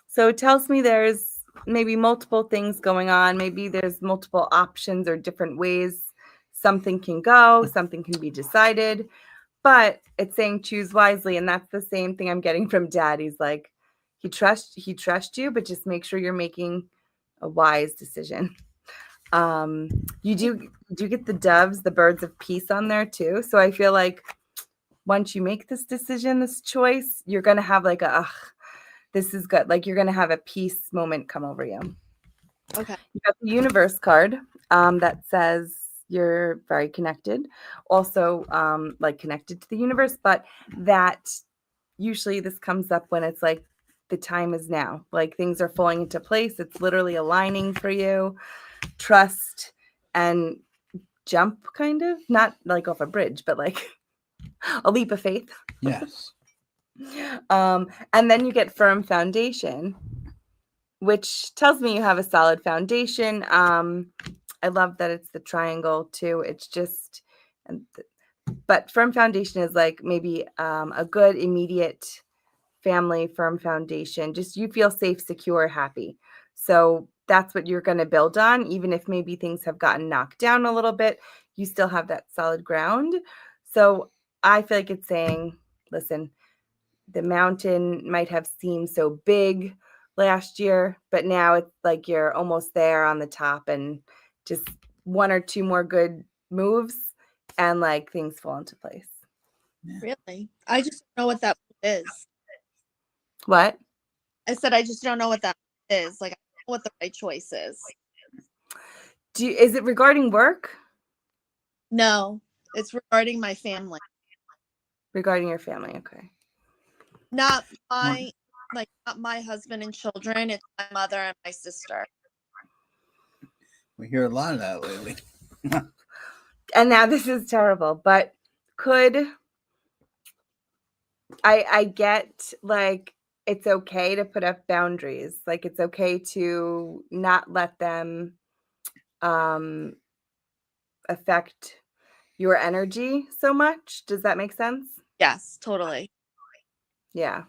Speaker 2: So it tells me there's maybe multiple things going on. Maybe there's multiple options or different ways something can go, something can be decided, but it's saying choose wisely. And that's the same thing I'm getting from Dad. He's like, he trusts you, but just make sure you're making a wise decision. You do get the doves, the birds of peace on there too. So I feel like once you make this decision, this choice, you're going to have like this is good. Like, you're going to have a peace moment come over you.
Speaker 5: Okay.
Speaker 2: You got the universe card that says you're very connected. Also, like connected to the universe, but that usually this comes up when it's like the time is now. Like, things are falling into place. It's literally aligning for you. Trust and jump, kind of. Not like off a bridge, but like a leap of faith.
Speaker 1: Yes.
Speaker 2: And then you get firm foundation, which tells me you have a solid foundation. I love that it's the triangle too. It's just, but firm foundation is like maybe a good immediate family, firm foundation. Just you feel safe, secure, happy. So that's what you're going to build on. Even if maybe things have gotten knocked down a little bit, you still have that solid ground. So I feel like it's saying, listen, the mountain might have seemed so big last year, but now it's like you're almost there on the top, and just one or two more good moves and like things fall into place.
Speaker 5: Really? I just don't know what that is.
Speaker 2: What?
Speaker 5: I said I just don't know what that is. Like, I don't know what the right choice is.
Speaker 2: Is it regarding work?
Speaker 5: No, it's regarding my family.
Speaker 2: Regarding your family, okay.
Speaker 5: Not not my husband and children. It's my mother and my sister.
Speaker 1: We hear a lot of that lately.
Speaker 2: And now this is terrible, but could I get like it's okay to put up boundaries. Like it's okay to not let them affect your energy so much. Does that make sense?
Speaker 5: Yes, totally.
Speaker 2: Yeah.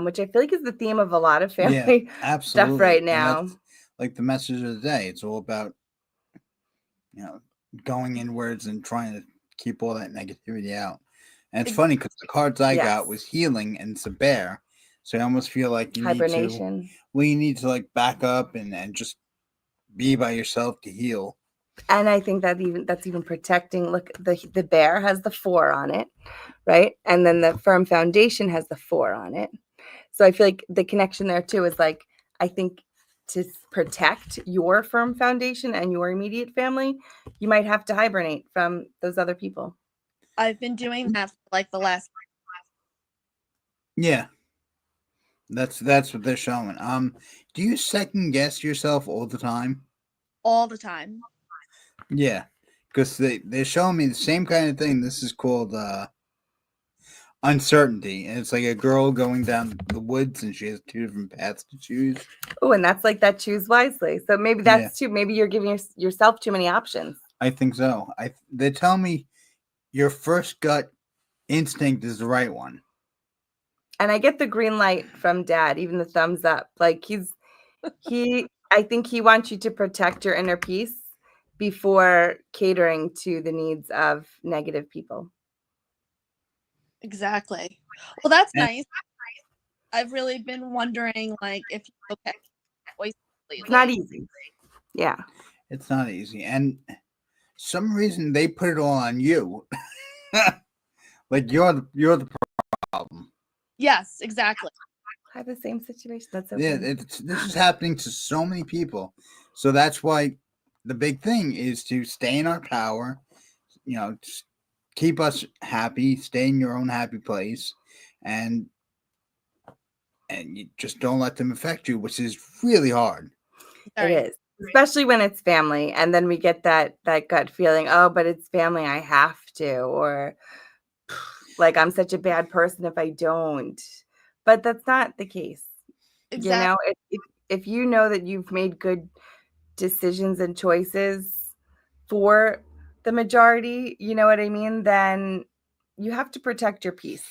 Speaker 2: Which I feel like is the theme of a lot of
Speaker 1: Yeah,
Speaker 2: family
Speaker 1: absolutely.
Speaker 2: stuff right
Speaker 1: And
Speaker 2: now.
Speaker 1: that's like the message of the day. It's all about, going inwards and trying to keep all that negativity out. And it's funny because the cards I got was healing and it's a bear. So I almost feel like you
Speaker 2: Hibernation.
Speaker 1: need to like back up and just be by yourself to heal.
Speaker 2: And I think that that's even protecting. Look, the bear has the 4 on it, right? And then the firm foundation has the 4 on it. So I feel like the connection there too is like, I think to protect your firm foundation and your immediate family, you might have to hibernate from those other people.
Speaker 5: I've been doing that for like the last.
Speaker 1: Yeah. That's what they're showing. Do you second guess yourself all the time?
Speaker 5: All the time.
Speaker 1: Yeah. Because they're showing me the same kind of thing. This is called uncertainty. And it's like a girl going down the woods and she has 2 different paths to choose.
Speaker 2: Oh, and that's like that choose wisely. So maybe that's too. Maybe you're giving yourself too many options.
Speaker 1: I think so. They tell me your first gut instinct is the right one.
Speaker 2: And I get the green light from Dad, even the thumbs up. Like I think he wants you to protect your inner peace before catering to the needs of negative people.
Speaker 5: Exactly. Well, that's nice. I've really been wondering, like, if you okay.
Speaker 2: It's not easy. Yeah.
Speaker 1: It's not easy. And some reason they put it all on you. Like you're the problem.
Speaker 5: Yes, exactly.
Speaker 2: I have the same situation. That's
Speaker 1: Yeah,
Speaker 2: okay.
Speaker 1: this is happening to so many people. So that's why the big thing is to stay in our power, just keep us happy, stay in your own happy place, and you just don't let them affect you, which is really hard.
Speaker 2: It is, especially when it's family, and then we get that gut feeling. Oh, but it's family, I have to, or like I'm such a bad person if I don't. But that's not the case.
Speaker 5: Exactly.
Speaker 2: If you know that you've made good decisions and choices for the majority, you know what I mean, then you have to protect your peace.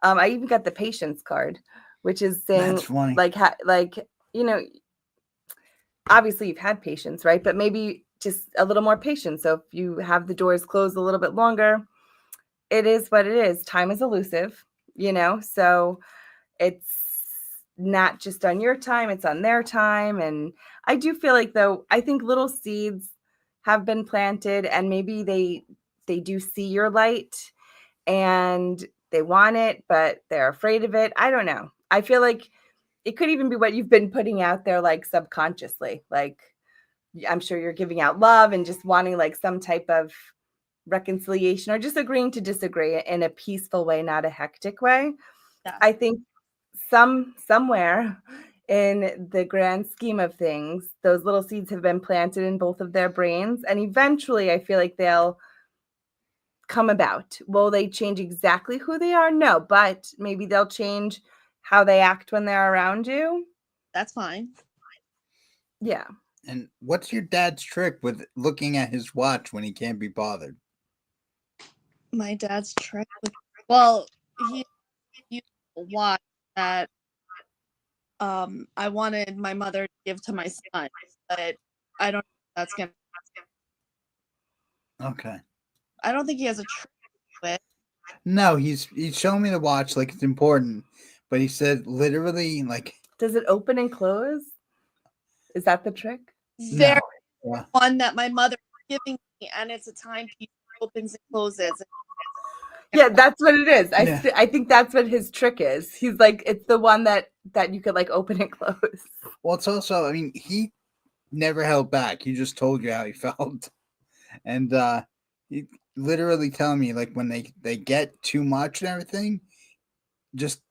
Speaker 2: I even got the patience card, which is saying
Speaker 1: That's funny.
Speaker 2: like obviously you've had patience, right? But maybe just a little more patience. So if you have the doors closed a little bit longer, it is what it is. Time is elusive, so it's not just on your time, it's on their time. And I do feel like, though, I think little seeds have been planted and maybe they do see your light and they want it, but they're afraid of it. I don't know. I feel like it could even be what you've been putting out there, like subconsciously. Like I'm sure you're giving out love and just wanting like some type of reconciliation or just agreeing to disagree in a peaceful way, not a hectic way.
Speaker 5: Yeah.
Speaker 2: I think somewhere in the grand scheme of things, those little seeds have been planted in both of their brains. And eventually I feel like they'll come about. Will they change exactly who they are? No, but maybe they'll change how they act when they're around you.
Speaker 5: That's fine.
Speaker 2: Yeah.
Speaker 1: And what's your dad's trick with looking at his watch when he can't be bothered?
Speaker 5: My dad's trick. Well, he used a watch that I wanted my mother to give to my son, but I don't know if that's gonna.
Speaker 1: Okay.
Speaker 5: I don't think he has a trick with.
Speaker 1: No, he's showing me the watch like it's important, but he said literally like.
Speaker 2: Does it open and close? Is that the trick?
Speaker 5: Very
Speaker 1: No.
Speaker 5: one that my mother is giving me, and it's a timepiece opens and closes.
Speaker 2: Yeah, that's what it is.
Speaker 1: Yeah.
Speaker 2: I think that's what his trick is. He's like, it's the one that you could like open and close.
Speaker 1: Well, it's also, I mean, he never held back. He just told you how he felt. And he literally telling me, like, when they get too much and everything, just,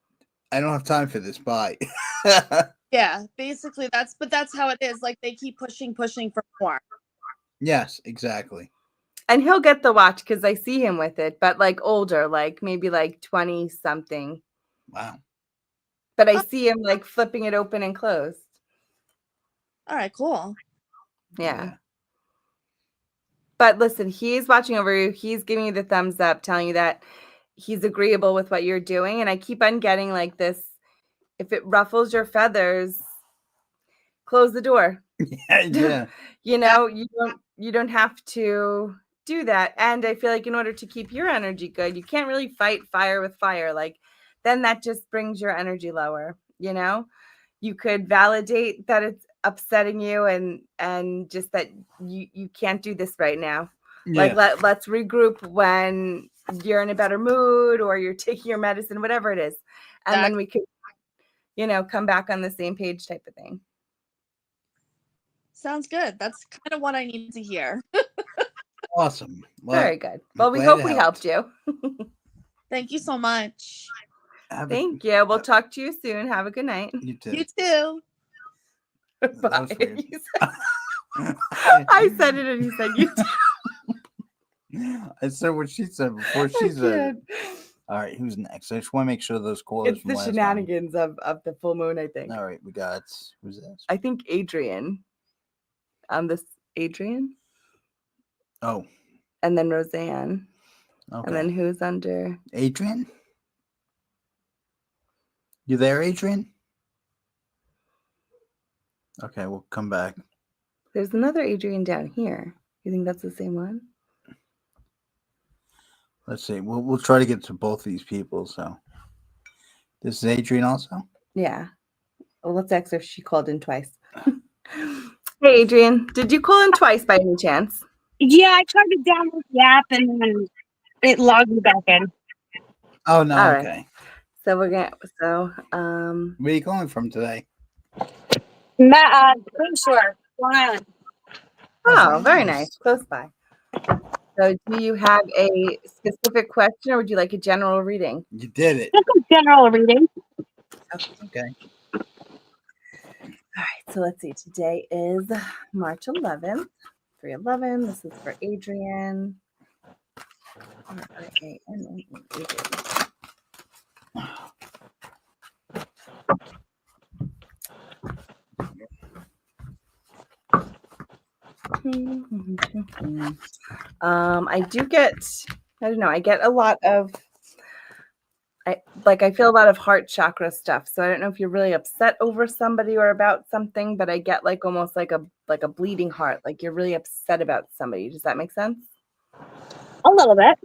Speaker 1: I don't have time for this. Bye.
Speaker 5: Yeah, basically that's how it is. Like they keep pushing for more.
Speaker 1: Yes, exactly.
Speaker 2: And he'll get the watch because I see him with it, but like older, like maybe like 20 something.
Speaker 1: Wow.
Speaker 2: But I see him like flipping it open and closed.
Speaker 5: All right, cool.
Speaker 2: Yeah. But listen, he's watching over you. He's giving you the thumbs up, telling you that he's agreeable with what you're doing. And I keep on getting like this, if it ruffles your feathers, close the door.
Speaker 1: Yeah.
Speaker 2: You know, you don't have to do that. And I feel like in order to keep your energy good, you can't really fight fire with fire. Like then that just brings your energy lower, you know? You could validate that it's upsetting you and just that you can't do this right now. Like
Speaker 1: Yeah.
Speaker 2: let's regroup when you're in a better mood or you're taking your medicine, whatever it is. And then we could, you know, come back on the same page type of thing.
Speaker 5: Sounds good. That's kind of what I need to hear.
Speaker 1: Awesome. Well,
Speaker 2: Very good. Well, we
Speaker 1: glad
Speaker 2: hope
Speaker 1: it
Speaker 2: we
Speaker 1: helped.
Speaker 2: helped you.
Speaker 5: Thank you so much.
Speaker 2: Thank you. We'll talk to you soon. Have a good night.
Speaker 1: You too.
Speaker 5: You too.
Speaker 1: That was
Speaker 2: Bye.
Speaker 1: weird.
Speaker 2: He said- I said it and he said you too.
Speaker 1: I said what she said before she said it. All right, who's next? I just want to make sure those callers
Speaker 2: It's
Speaker 1: from
Speaker 2: the
Speaker 1: last
Speaker 2: shenanigans of the full moon, I think.
Speaker 1: Time. All right, we got who's this?
Speaker 2: I think Adrian. This Adrian.
Speaker 1: Oh,
Speaker 2: And then Roseanne.
Speaker 1: okay.
Speaker 2: And then who's under?
Speaker 1: Adrian? You there, Adrian? Okay, we'll come back.
Speaker 2: There's another Adrian down here. You think that's the same one?
Speaker 1: Let's see. We'll try to get to both these people. So this is Adrian also.
Speaker 2: Yeah. Well, let's ask her if she called in twice. Hey, Adrian, did you call in twice by any chance?
Speaker 6: Yeah, I tried to download the app and then it logged me back in.
Speaker 1: Oh no.
Speaker 2: All right.
Speaker 1: Okay.
Speaker 2: So we're gonna.
Speaker 1: Where are you calling from today?
Speaker 6: Pretty sure. Long Island.
Speaker 2: Oh, very nice. Close by. So, do you have a specific question, or would you like a general reading?
Speaker 1: You did it.
Speaker 6: Just a general reading.
Speaker 1: Okay.
Speaker 2: All right. So let's see. Today is March 11th. 3/11. This is for Adrian. Adrian. I do get, I don't know, I get a lot of, I feel a lot of heart chakra stuff. So I don't know if you're really upset over somebody or about something, but I get like almost like a bleeding heart, like you're really upset about somebody. Does that make sense?
Speaker 6: A little bit.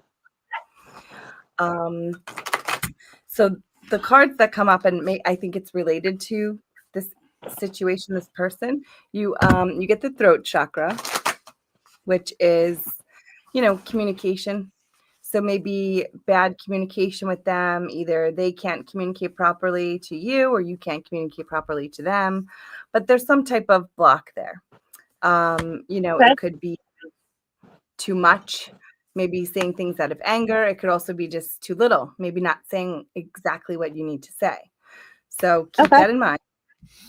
Speaker 2: So the cards that come up and I think it's related to this situation, this person, you get the throat chakra, which is, you know, communication. So maybe bad communication with them. Either they can't communicate properly to you or you can't communicate properly to them, but there's some type of block there. You know,
Speaker 6: Okay.
Speaker 2: it could be too much, maybe saying things out of anger. It could also be just too little, maybe not saying exactly what you need to say. So keep
Speaker 6: Okay.
Speaker 2: that in mind,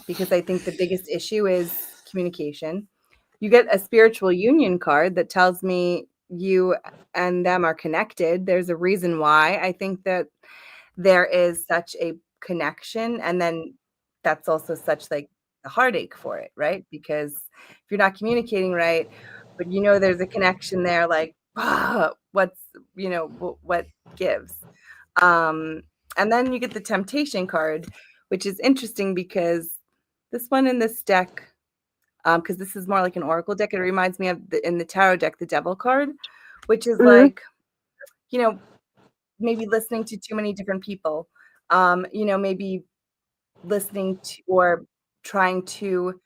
Speaker 2: because I think the biggest issue is communication. You get a spiritual union card that tells me you and them are connected. There's a reason why I think that there is such a connection. And then that's also such like a heartache for it, right? Because if you're not communicating right, but you know there's a connection there, like what's, you know, what gives. And then you get the temptation card, which is interesting because this one in this deck, because this is more like an oracle deck, it reminds me of in the tarot deck, the devil card, which is like, you know, maybe listening to too many different people, you know, maybe listening to or trying to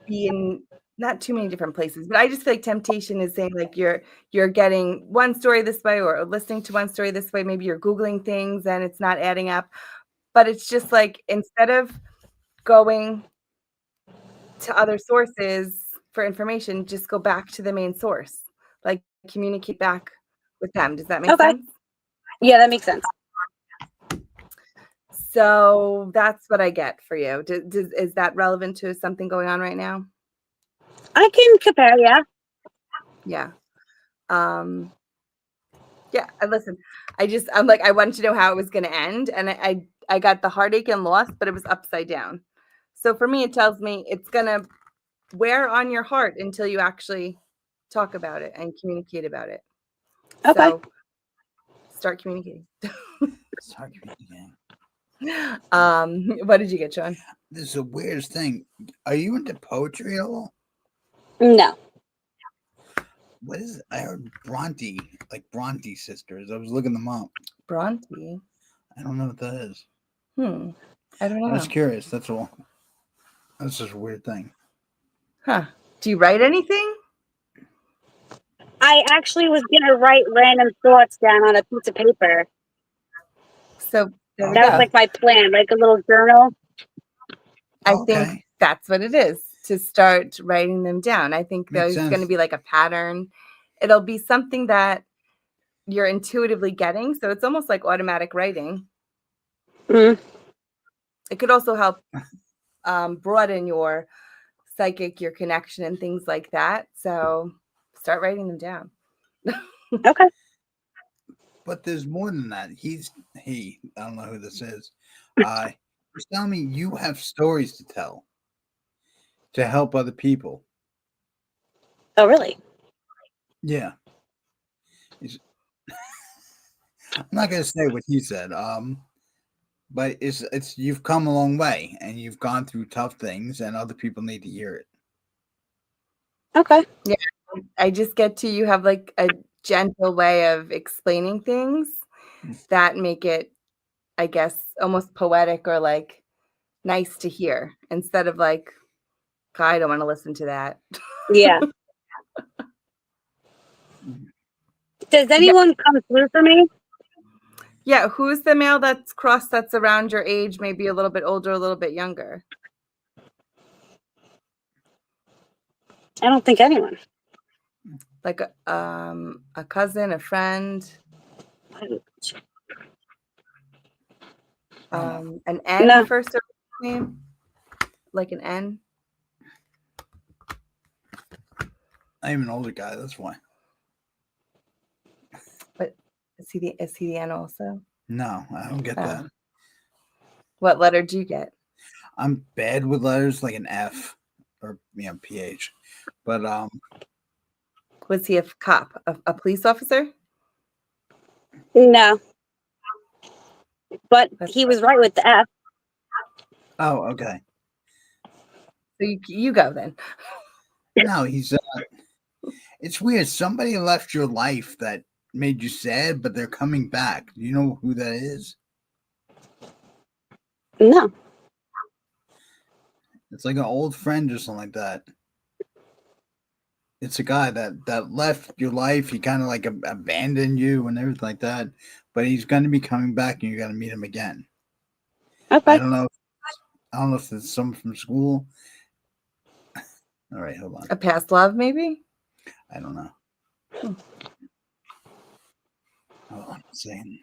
Speaker 2: be in not too many different places, but I just feel like temptation is saying like you're getting one story this way or listening to one story this way. Maybe you're Googling things and it's not adding up. But it's just like instead of going to other sources for information, just go back to the main source. Like communicate back with them. Does that make
Speaker 6: Okay.
Speaker 2: sense?
Speaker 6: Yeah, that makes sense.
Speaker 2: So that's what I get for you. Is that relevant to something going on right now?
Speaker 6: I can compare, yeah.
Speaker 2: Yeah. Yeah, and listen, I'm like, I wanted to know how it was going to end, and I got the heartache and loss, but it was upside down. So for me, it tells me it's going to wear on your heart until you actually talk about it and communicate about it.
Speaker 6: Okay.
Speaker 2: So start communicating.
Speaker 1: Start communicating.
Speaker 2: What did you get, Sean?
Speaker 1: This is the weirdest thing. Are you into poetry at all?
Speaker 6: No.
Speaker 1: What is it? I heard Bronte, like Bronte sisters. I was looking them up.
Speaker 2: Bronte.
Speaker 1: I don't know what that is.
Speaker 2: I don't
Speaker 1: I was
Speaker 2: know.
Speaker 1: curious. That's all. That's just a weird thing.
Speaker 2: Huh. Do you write anything?
Speaker 6: I actually was going to write random thoughts down on a piece of paper.
Speaker 2: So there we
Speaker 6: That was
Speaker 2: go.
Speaker 6: like my plan, like a little journal.
Speaker 2: I
Speaker 1: Okay.
Speaker 2: think that's what it is, to start writing them down. I think
Speaker 1: Makes
Speaker 2: there's going to
Speaker 1: sense.
Speaker 2: be like a pattern. It'll be something that you're intuitively getting. So it's almost like automatic writing.
Speaker 6: Mm.
Speaker 2: It could also help broaden your psychic, your connection, and things like that. So start writing them down.
Speaker 6: Okay.
Speaker 1: But there's more than that. I don't know who this is. He's telling me you have stories to tell to help other people.
Speaker 6: Oh, really?
Speaker 1: Yeah. I'm not gonna say what he said. But it's you've come a long way and you've gone through tough things and other people need to hear it.
Speaker 6: Okay.
Speaker 2: Yeah. I just get to, you have like a gentle way of explaining things that make it, I guess, almost poetic or like nice to hear instead of like, I don't want to listen to that.
Speaker 6: Yeah. Does anyone come through for me?
Speaker 2: Yeah. Who's the male that's crossed that's around your age, maybe a little bit older, a little bit younger?
Speaker 6: I don't think anyone.
Speaker 2: Like a cousin, a friend, an N
Speaker 6: No.
Speaker 2: first or last name? Like an N?
Speaker 1: I'm an older guy, that's why.
Speaker 2: But is he the N also?
Speaker 1: No, I don't get that.
Speaker 2: What letter do you get?
Speaker 1: I'm bad with letters like an F or PH. But
Speaker 2: Was he a cop, a police officer?
Speaker 6: No. But
Speaker 2: That's
Speaker 6: he was right with the F.
Speaker 1: oh, okay.
Speaker 2: So you go then.
Speaker 1: No, he's it's weird. Somebody left your life that made you sad, but they're coming back. Do you know who that is?
Speaker 6: No.
Speaker 1: It's like an old friend or something like that. It's a guy that left your life. He kind of like abandoned you and everything like that. But he's going to be coming back, and you're going to meet him again.
Speaker 6: Okay.
Speaker 1: I don't know if it's someone from school. All right, hold on.
Speaker 2: A past love, maybe?
Speaker 1: I don't know. Hold on a second.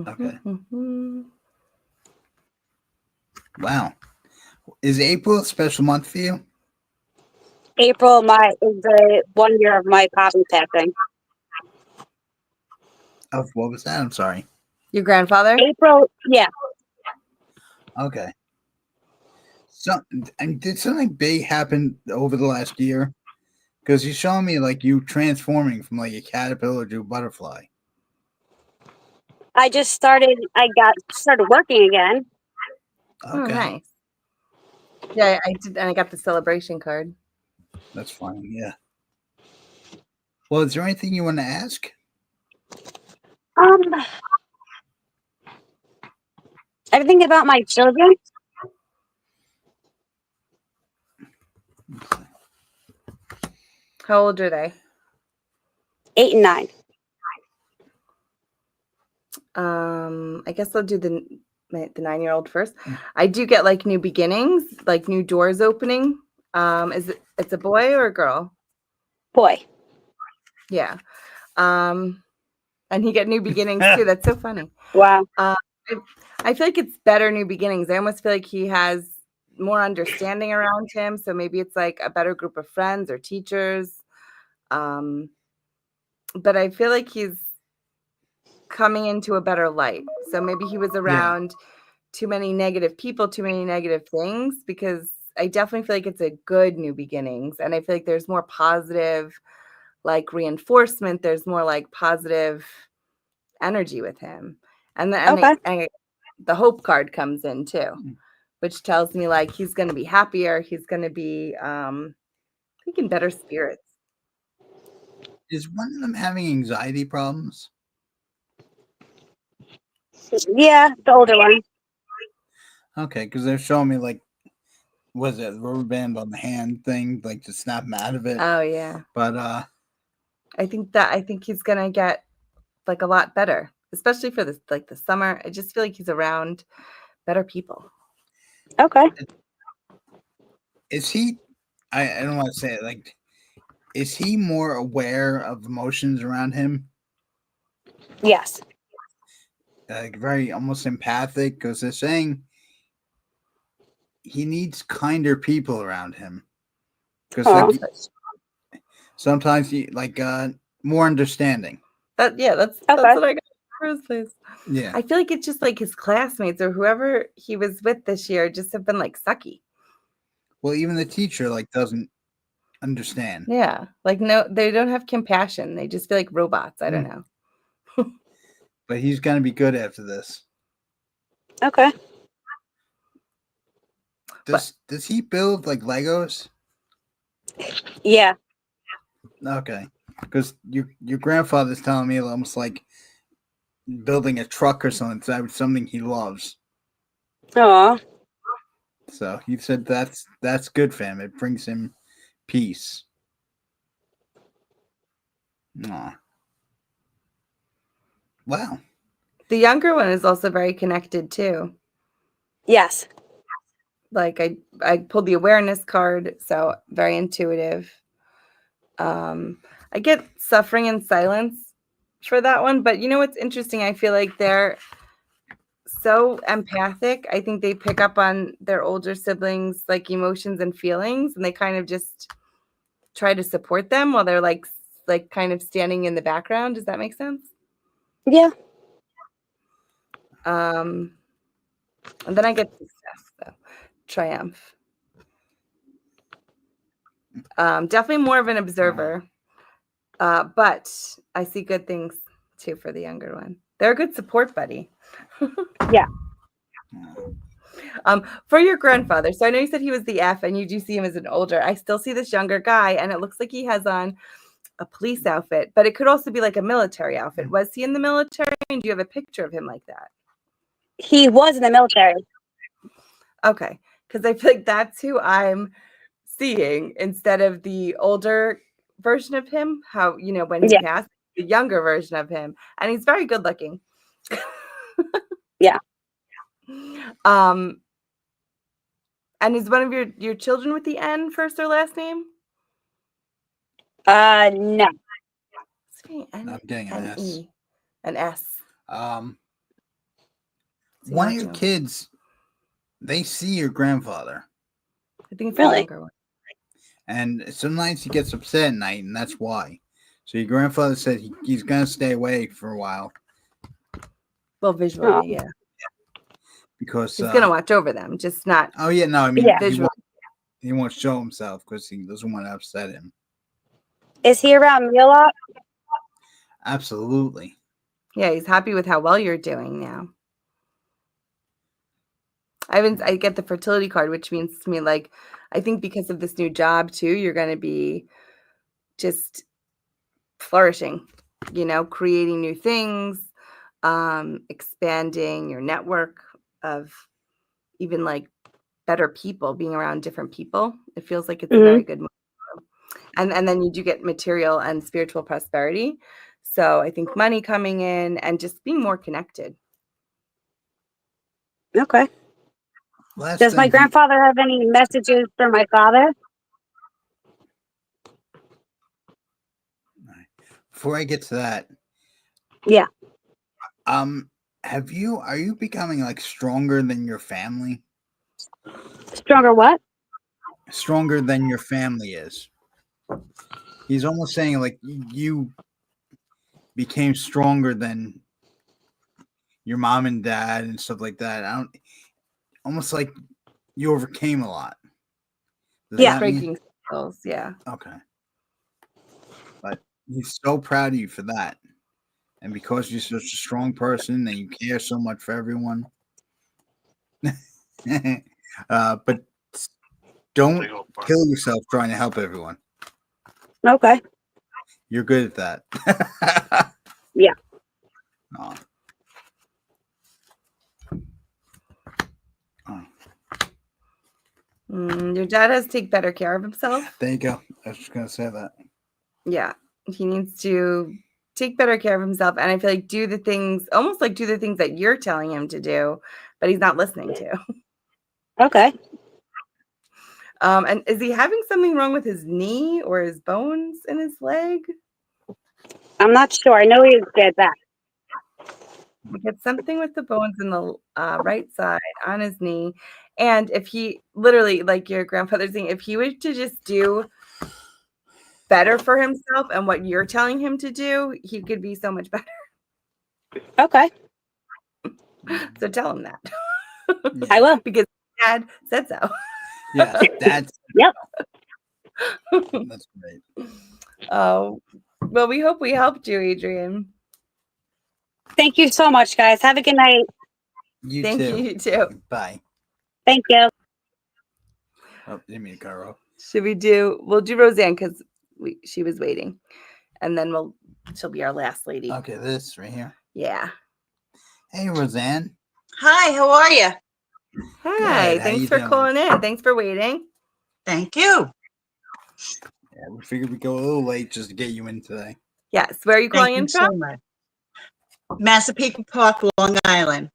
Speaker 1: Okay. Wow. Is April a special month for you?
Speaker 6: April is the 1 year of my poppy passing.
Speaker 1: Oh, what was that? I'm sorry.
Speaker 2: Your grandfather?
Speaker 6: April, yeah.
Speaker 1: Okay. So, and did something big happen over the last year? Because you're showing me like you transforming from like a caterpillar to a butterfly.
Speaker 6: I got started working again.
Speaker 2: Oh,
Speaker 1: Okay.
Speaker 2: nice. Yeah, I did, and I got the celebration card.
Speaker 1: That's fine. Yeah. Well, is there anything you want to ask?
Speaker 6: Everything about my children.
Speaker 2: How old are they?
Speaker 6: 8 and 9.
Speaker 2: I guess I'll do the 9-year-old first. I do get like new beginnings, like new doors opening. It's a boy or a girl?
Speaker 6: Boy.
Speaker 2: Yeah. And he get new beginnings too. That's so funny.
Speaker 6: Wow.
Speaker 2: I feel like it's better new beginnings. I almost feel like he has more understanding around him. So maybe it's like a better group of friends or teachers. But I feel like he's coming into a better light. So maybe he was around too many negative people, too many negative things, because I definitely feel like it's a good new beginnings. And I feel like there's more positive, like reinforcement. There's more like positive energy with him. And the hope card comes in too, which tells me like he's going to be happier. He's going to be, I think, in better spirits.
Speaker 1: Is one of them having anxiety problems?
Speaker 6: Yeah, the older one.
Speaker 1: Okay, because they're showing me like, was it rubber band on the hand thing, like to snap him out of it?
Speaker 2: Oh yeah.
Speaker 1: But
Speaker 2: I think he's going to get like a lot better, especially for this, like the summer. I just feel like he's around better people.
Speaker 6: Okay.
Speaker 1: is he? I don't want to say it like. Is he more aware of emotions around him?
Speaker 6: Yes.
Speaker 1: Like very almost empathic, because they're saying he needs kinder people around him. Because like, sometimes he like more understanding.
Speaker 2: That's
Speaker 6: Okay.
Speaker 2: what I got first place.
Speaker 1: Yeah.
Speaker 2: I feel like it's just like his classmates or whoever he was with this year just have been like sucky.
Speaker 1: Well, even the teacher like doesn't understand.
Speaker 2: Yeah. Like no, they don't have compassion. They just feel like robots. I don't know.
Speaker 1: But he's gonna be good after this.
Speaker 6: Okay.
Speaker 1: Does he build like Legos?
Speaker 6: Yeah.
Speaker 1: Okay. Because your grandfather's telling me almost like building a truck or something. So that's something he loves.
Speaker 6: Aw.
Speaker 1: So he said that's good for him. It brings him peace. Aw. Wow.
Speaker 2: The younger one is also very connected too.
Speaker 6: Yes.
Speaker 2: Like I pulled the awareness card, so very intuitive. I get suffering in silence for that one, but you know what's interesting? I feel like they're so empathic. I think they pick up on their older siblings' like emotions and feelings, and they kind of just try to support them while they're like kind of standing in the background. Does that make sense?
Speaker 6: Yeah.
Speaker 2: And then I get success, though. Triumph. Definitely more of an observer, but I see good things too for the younger one. They're a good support buddy.
Speaker 6: Yeah.
Speaker 2: For your grandfather, so I know you said he was the F and you do see him as an older. I still see this younger guy, and it looks like he has on a police outfit, but it could also be like a military outfit. Was he in the military? And do you have a picture of him like that?
Speaker 6: He was in the military.
Speaker 2: Okay, because I feel like that's who I'm seeing instead of the older version of him. How, you know, when he passed, the younger version of him, and he's very good looking.
Speaker 6: Yeah.
Speaker 2: And is one of your children with the N first or last name?
Speaker 6: No.
Speaker 1: I'm getting an S.
Speaker 2: An S.
Speaker 1: One of your kids, they see your grandfather.
Speaker 2: I think it's
Speaker 6: really?
Speaker 2: the younger one.
Speaker 1: And sometimes he gets upset at night, and that's why. So your grandfather said he's going to stay away for a while.
Speaker 2: Well, visually, yeah.
Speaker 1: Because
Speaker 2: he's going to watch over them, just not.
Speaker 1: Oh, yeah, no, I mean,
Speaker 2: visually.
Speaker 1: He won't show himself because he doesn't want to upset him.
Speaker 6: Is he around me a lot?
Speaker 1: Absolutely.
Speaker 2: Yeah, he's happy with how well you're doing now. I get the fertility card, which means to me, like, I think because of this new job too, you're going to be just flourishing, you know, creating new things, expanding your network. of even like better people, being around different people. It feels like it's a very good moment. And then you do get material and spiritual prosperity. So I think money coming in and just being more connected.
Speaker 6: Okay.
Speaker 1: Last
Speaker 6: Does my
Speaker 1: thing,
Speaker 6: grandfather have any messages for my father?
Speaker 1: before I get to that,
Speaker 6: Yeah.
Speaker 1: are you becoming like stronger than your family?
Speaker 6: Stronger what?
Speaker 1: Stronger than your family is. He's almost saying like you became stronger than your mom and dad and stuff like that. Almost like you overcame a lot. Does
Speaker 6: Yeah.
Speaker 1: that mean?
Speaker 2: Breaking skills, yeah.
Speaker 1: Okay. But he's so proud of you for that. And because you're such a strong person and you care so much for everyone. But don't kill yourself trying to help everyone.
Speaker 6: Okay.
Speaker 1: You're good at that.
Speaker 6: Yeah.
Speaker 1: Oh. Oh.
Speaker 2: Your dad has to take better care of himself.
Speaker 1: There you go. I was just going to say that.
Speaker 2: Yeah. He needs to take better care of himself. And I feel like do the things that you're telling him to do, but he's not listening to.
Speaker 6: Okay.
Speaker 2: And is he having something wrong with his knee or his bones in his leg?
Speaker 6: I'm not sure. I know he did that.
Speaker 2: He gets something with the bones in the right side on his knee. And if he literally, like your grandfather's saying, if he was to just do better for himself and what you're telling him to do, he could be so much better.
Speaker 6: Okay.
Speaker 2: So tell him that.
Speaker 6: I will.
Speaker 2: Because dad said so.
Speaker 1: Yeah, that's
Speaker 6: Yep.
Speaker 1: that's great.
Speaker 2: Oh, well, we hope we helped you, Adrian.
Speaker 6: Thank you so much, guys. Have a good night.
Speaker 1: You
Speaker 2: Thank
Speaker 1: too.
Speaker 2: you too.
Speaker 1: Bye.
Speaker 6: Thank you.
Speaker 1: Oh, didn't mean to cut her off.
Speaker 2: We'll do Roseanne because she was waiting. And then she'll be our last lady.
Speaker 1: Okay, this right here.
Speaker 2: Yeah.
Speaker 1: Hey, Roseanne.
Speaker 7: Hi, how are you?
Speaker 2: Hi,
Speaker 1: Good. How
Speaker 2: thanks
Speaker 1: you
Speaker 2: for
Speaker 1: doing?
Speaker 2: calling in. Thanks for waiting.
Speaker 7: Thank you.
Speaker 1: Yeah, we figured we'd go a little late just to get you in today.
Speaker 2: Yes. Where are you
Speaker 7: Thank
Speaker 2: calling
Speaker 7: you
Speaker 2: in from?
Speaker 7: so much. Massapequa Park, Long Island.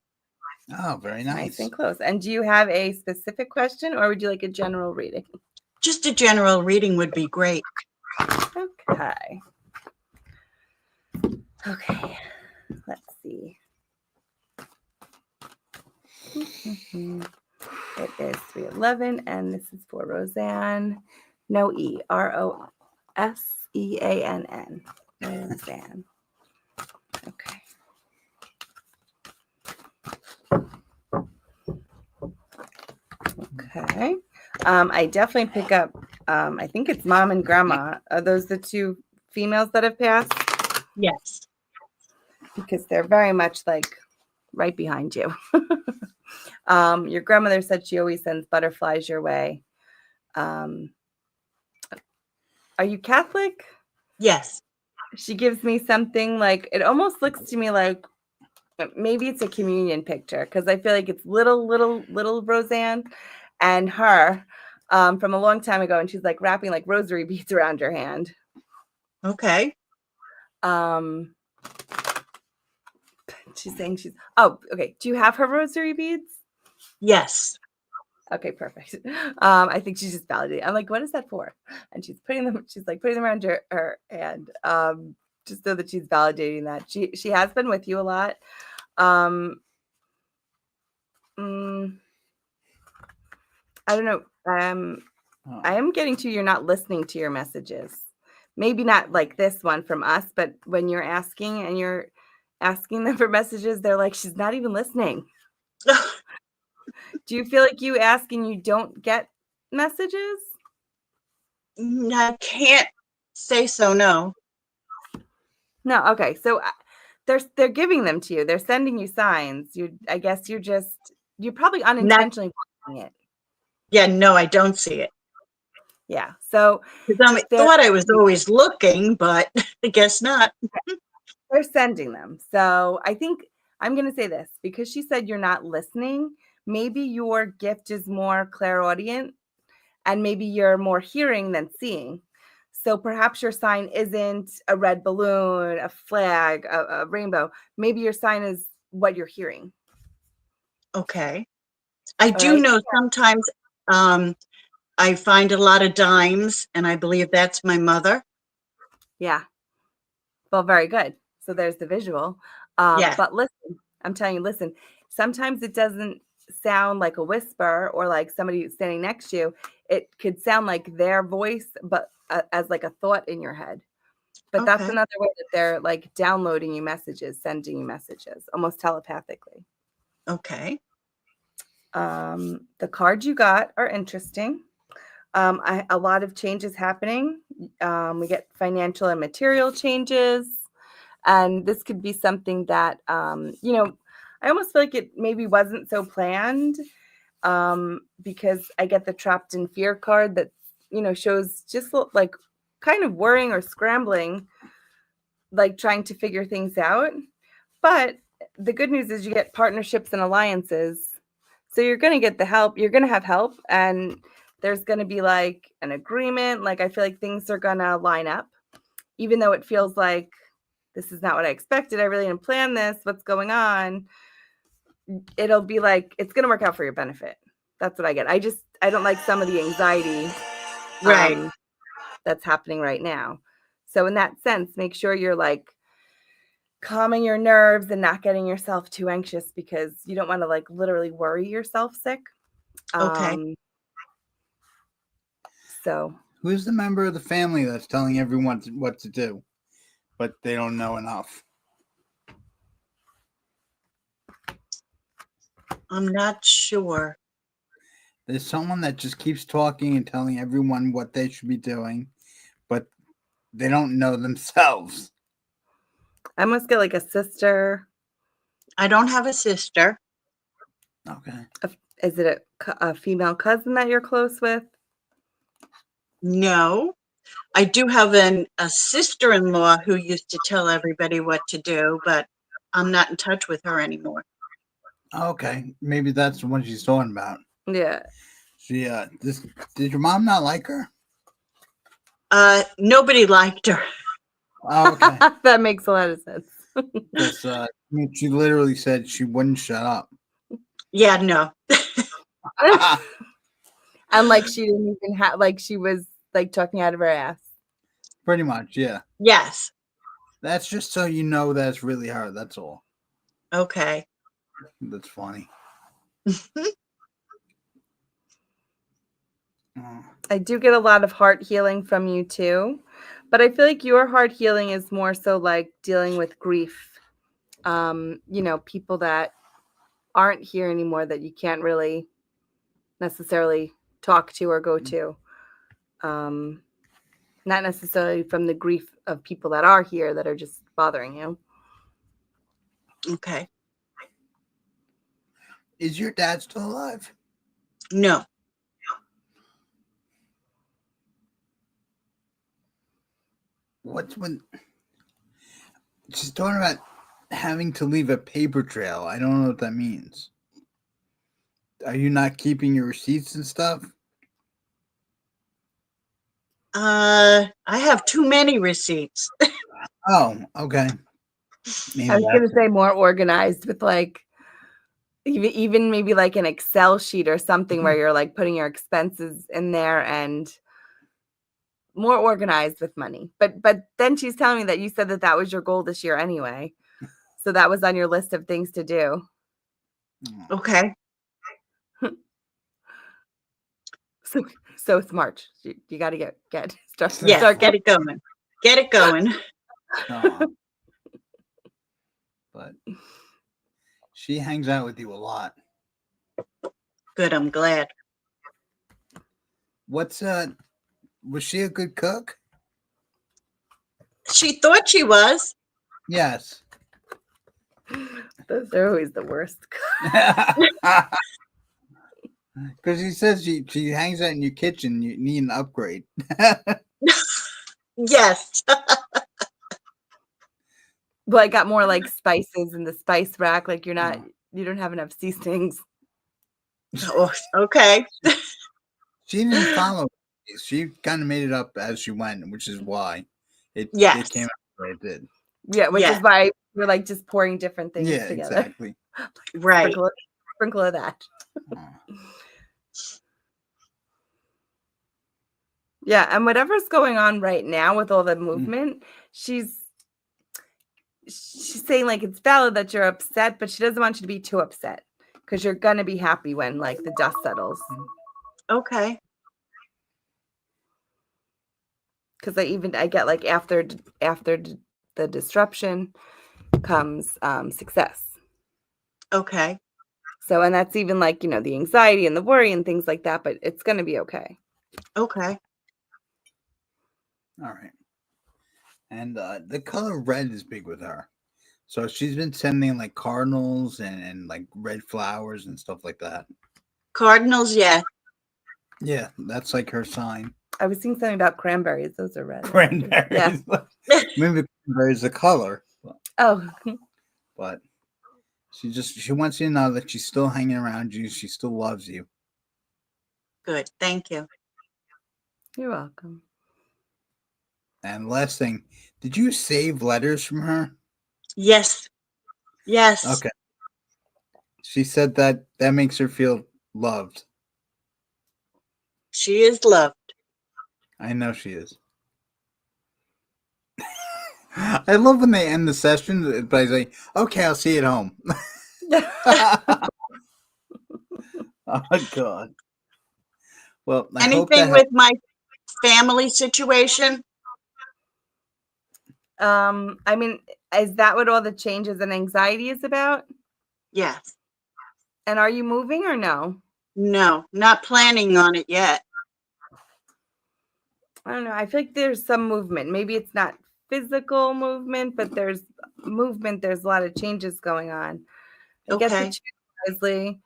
Speaker 1: Oh, very
Speaker 2: Nice
Speaker 1: nice.
Speaker 2: and close. And do you have a specific question or would you like a general reading?
Speaker 7: Just a general reading would be great.
Speaker 2: Okay. Okay. Let's see. It is 311, and this is for Roseanne. No E. Roseann. Roseanne. Okay. Okay. I definitely pick up, I think it's mom and grandma. Are those the two females that have passed?
Speaker 7: Yes.
Speaker 2: Because they're very much like right behind you. Your grandmother said she always sends butterflies your way. Are you Catholic?
Speaker 7: Yes.
Speaker 2: She gives me something like, it almost looks to me like maybe it's a communion picture because I feel like it's little Roseanne and her from a long time ago. And she's like wrapping like rosary beads around her hand.
Speaker 7: Okay.
Speaker 2: She's saying okay. Do you have her rosary beads?
Speaker 7: Yes.
Speaker 2: Okay, perfect. I think she's just validating. I'm like, what is that for? And she's putting them around her hand, just so that she's validating that. She has been with you a lot. I don't know. I am getting to you're not listening to your messages. Maybe not like this one from us, but when you're asking and you're asking them for messages, they're like, she's not even listening. Do you feel like you ask and you don't get messages?
Speaker 7: I can't say so, no.
Speaker 2: No, okay. So they're giving them to you. They're sending you signs. I guess you're probably unintentionally watching it.
Speaker 7: Yeah, no, I don't see it.
Speaker 2: Yeah. So
Speaker 7: I thought I was always looking, but I guess not.
Speaker 2: They're sending them. So I think I'm going to say this because she said you're not listening. Maybe your gift is more clairaudient and maybe you're more hearing than seeing. So perhaps your sign isn't a red balloon, a flag, a rainbow. Maybe your sign is what you're hearing.
Speaker 7: Okay. I
Speaker 2: All
Speaker 7: do
Speaker 2: right.
Speaker 7: know sometimes I find a lot of dimes, and I believe that's my mother.
Speaker 2: Yeah. Well, very good. So there's the visual.
Speaker 7: Yeah.
Speaker 2: But listen, I'm telling you, listen, sometimes it doesn't sound like a whisper or like somebody standing next to you. It could sound like their voice, but as like a thought in your head. But that's
Speaker 7: Okay.
Speaker 2: another way that they're like downloading you messages, sending you messages, almost telepathically.
Speaker 7: Okay.
Speaker 2: The cards you got are interesting. A lot of changes happening. We get financial and material changes. And this could be something that, I almost feel like it maybe wasn't so planned because I get the trapped in fear card that, shows just like kind of worrying or scrambling, like trying to figure things out. But the good news is you get partnerships and alliances. So you're going to get the help. You're going to have help. And there's going to be like an agreement. Like I feel like things are going to line up, even though it feels like this is not what I expected. I really didn't plan this. What's going on? It'll be like, it's going to work out for your benefit. That's what I get. I don't like some of the anxiety
Speaker 7: Right.
Speaker 2: that's happening right now. So in that sense, make sure you're like calming your nerves and not getting yourself too anxious because you don't want to like literally worry yourself sick.
Speaker 7: Okay.
Speaker 2: So
Speaker 1: Who's the member of the family that's telling everyone what to do, but they don't know enough?
Speaker 7: I'm not sure.
Speaker 1: There's someone that just keeps talking and telling everyone what they should be doing, but they don't know themselves.
Speaker 2: I must get like a sister.
Speaker 7: I don't have a sister.
Speaker 1: Okay.
Speaker 2: Is it a female cousin that you're close with?
Speaker 7: No. I do have a sister-in-law who used to tell everybody what to do, but I'm not in touch with her anymore.
Speaker 1: Okay. Maybe that's the one she's talking about.
Speaker 2: Yeah.
Speaker 1: She did your mom not like her?
Speaker 7: Nobody liked her.
Speaker 1: Oh, okay.
Speaker 2: That makes a lot of sense.
Speaker 1: Because she literally said she wouldn't shut up.
Speaker 7: Yeah, no.
Speaker 2: And like she didn't even have like she was like talking out of her ass.
Speaker 1: Pretty much, yeah.
Speaker 7: Yes.
Speaker 1: That's just so you know that it's really her. That's all.
Speaker 7: Okay.
Speaker 1: That's funny.
Speaker 2: I do get a lot of heart healing from you too, but I feel like your heart healing is more so like dealing with grief. People that aren't here anymore that you can't really necessarily talk to or go to. Not necessarily from the grief of people that are here that are just bothering you.
Speaker 7: Okay.
Speaker 1: Is your dad still alive?
Speaker 7: No.
Speaker 1: What's when she's talking about having to leave a paper trail? I don't know what that means. Are you not keeping your receipts and stuff?
Speaker 7: I have too many receipts.
Speaker 1: Oh, okay. Maybe
Speaker 2: I was going to
Speaker 1: that's
Speaker 2: say more organized with like even maybe like an Excel sheet or something where you're like putting your expenses in there and more organized with money. But then she's telling me that you said that was your goal this year anyway. So that was on your list of things to do.
Speaker 7: Okay.
Speaker 2: So it's March. You got to get start
Speaker 7: Yes,
Speaker 2: start
Speaker 7: get it going. Get it going.
Speaker 1: But she hangs out with you a lot.
Speaker 7: Good, I'm glad.
Speaker 1: Was she a good cook?
Speaker 7: She thought she was.
Speaker 1: Yes.
Speaker 2: Those are always the worst.
Speaker 1: Because she says she hangs out in your kitchen. You need an upgrade.
Speaker 7: Yes.
Speaker 2: Well, I got more like spices in the spice rack. Like you
Speaker 1: Oh.
Speaker 2: don't have enough seasonings.
Speaker 7: Oh, okay.
Speaker 1: She didn't follow. She kind of made it up as she went, which is why it
Speaker 7: Yes.
Speaker 1: came out the way it did.
Speaker 2: Yeah, which
Speaker 7: Yes.
Speaker 2: is why we're like just pouring different things
Speaker 1: Yeah,
Speaker 2: together.
Speaker 1: exactly.
Speaker 7: Right.
Speaker 2: Sprinkle of that.
Speaker 1: Oh.
Speaker 2: Yeah, and whatever's going on right now with all the movement, she's saying like it's valid that you're upset, but she doesn't want you to be too upset because you're gonna be happy when like the dust settles.
Speaker 7: Okay.
Speaker 2: Because I get like after the disruption comes success.
Speaker 7: Okay.
Speaker 2: So, and that's even like, the anxiety and the worry and things like that, but it's going to be okay.
Speaker 7: Okay.
Speaker 1: All right. And the color red is big with her. So she's been sending like cardinals and like red flowers and stuff like that.
Speaker 7: Cardinals, yeah.
Speaker 1: Yeah, that's like her sign.
Speaker 2: I was seeing something about cranberries. Those are red.
Speaker 1: Cranberries.
Speaker 2: Yeah.
Speaker 1: Maybe cranberries the color.
Speaker 2: Oh,
Speaker 1: But she wants you to know that she's still hanging around you. She still loves you.
Speaker 7: Good. Thank you.
Speaker 2: you're welcome.
Speaker 1: And last thing, did you save letters from her?
Speaker 7: Yes. Yes.
Speaker 1: Okay. She said that makes her feel loved.
Speaker 7: She is loved.
Speaker 1: I know she is. I love when they end the session by saying, "Okay, I'll see you at home." Oh God. Well, I hope that
Speaker 7: Anything with my family situation?
Speaker 2: I mean, is that what all the changes and anxiety is about?
Speaker 7: Yes.
Speaker 2: And are you moving or no?
Speaker 7: No, not planning on it yet.
Speaker 2: I don't know. I feel like there's some movement. Maybe it's not physical movement, but there's movement. There's a lot of changes going on. I get the
Speaker 7: Okay.
Speaker 2: choose wisely.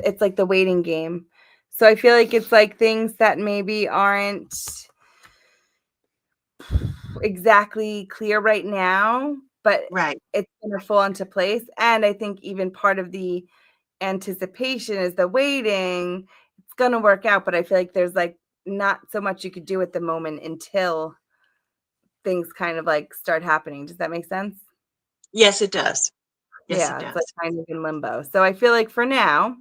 Speaker 2: It's like the waiting game. So I feel like it's like things that maybe aren't exactly clear right now, but
Speaker 7: Right.
Speaker 2: it's going to fall into place. And I think even part of the anticipation is the waiting. It's going to work out, but I feel like there's like not so much you could do at the moment until things kind of like start happening. Does that make sense?
Speaker 7: Yes, it does. Yes,
Speaker 2: Yeah,
Speaker 7: it
Speaker 2: it's like
Speaker 7: does.
Speaker 2: kind of in limbo. So I feel like for now,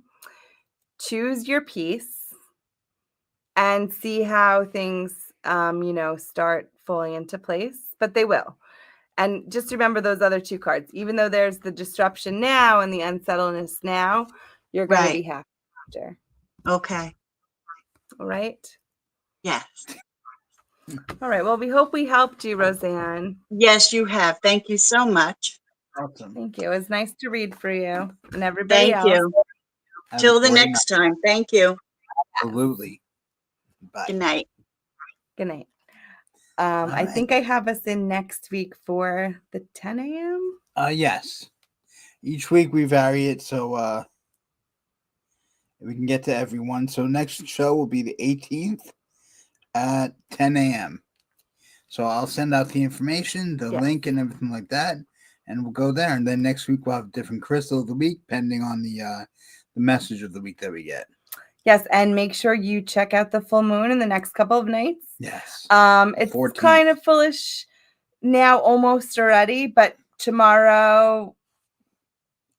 Speaker 2: choose your piece and see how things start falling into place, but they will. And just remember those other two cards. Even though there's the disruption now and the unsettledness now, you're going to be
Speaker 7: Right.
Speaker 2: happy after.
Speaker 7: Okay.
Speaker 2: All right.
Speaker 7: Yes.
Speaker 2: All right. Well, we hope we helped you, Roseanne.
Speaker 7: Yes, you have. Thank you so much.
Speaker 1: awesome.
Speaker 2: Thank you. It was nice to read for you and everybody
Speaker 7: Thank
Speaker 2: else.
Speaker 7: you.
Speaker 1: Have
Speaker 7: Till
Speaker 1: a
Speaker 7: the
Speaker 1: great
Speaker 7: next time. Thank you.
Speaker 1: night. Absolutely. Bye.
Speaker 7: Good night.
Speaker 2: Good night.
Speaker 1: All
Speaker 2: I
Speaker 1: right.
Speaker 2: think I have us in next week for the 10 a.m.
Speaker 1: Yes. Each week we vary it so we can get to everyone. So next show will be the 18th at 10 a.m. So I'll send out the information, the
Speaker 2: Yes.
Speaker 1: link, and everything like that, and we'll go there. And then next week we'll have a different crystal of the week, pending on the message of the week that we get.
Speaker 2: Yes, and make sure you check out the full moon in the next couple of nights.
Speaker 1: Yes.
Speaker 2: It's
Speaker 1: 14th.
Speaker 2: kind of foolish now almost already, but tomorrow,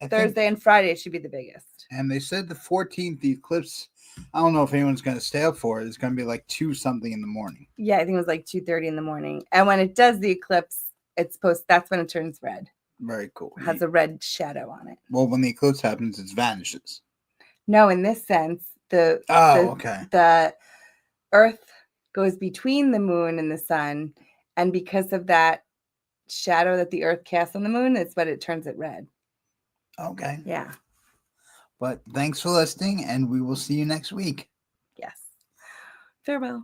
Speaker 1: I think-
Speaker 2: Thursday, and Friday should be the biggest.
Speaker 1: and they said the 14th, the eclipse. I don't know if anyone's going to stay up for it. It's going to be like 2 something in the morning.
Speaker 2: Yeah, I think it was like 2:30 in the morning. And when it does the eclipse, that's when it turns red.
Speaker 1: Very cool.
Speaker 2: It has a red shadow on it.
Speaker 1: Well, when the eclipse happens, it vanishes.
Speaker 2: No, in this sense,
Speaker 1: Okay.
Speaker 2: the Earth goes between the moon and the sun, and because of that shadow that the Earth casts on the moon, that's what it turns it red.
Speaker 1: Okay.
Speaker 2: Yeah.
Speaker 1: But thanks for listening, and we will see you next week.
Speaker 2: Yes. Farewell.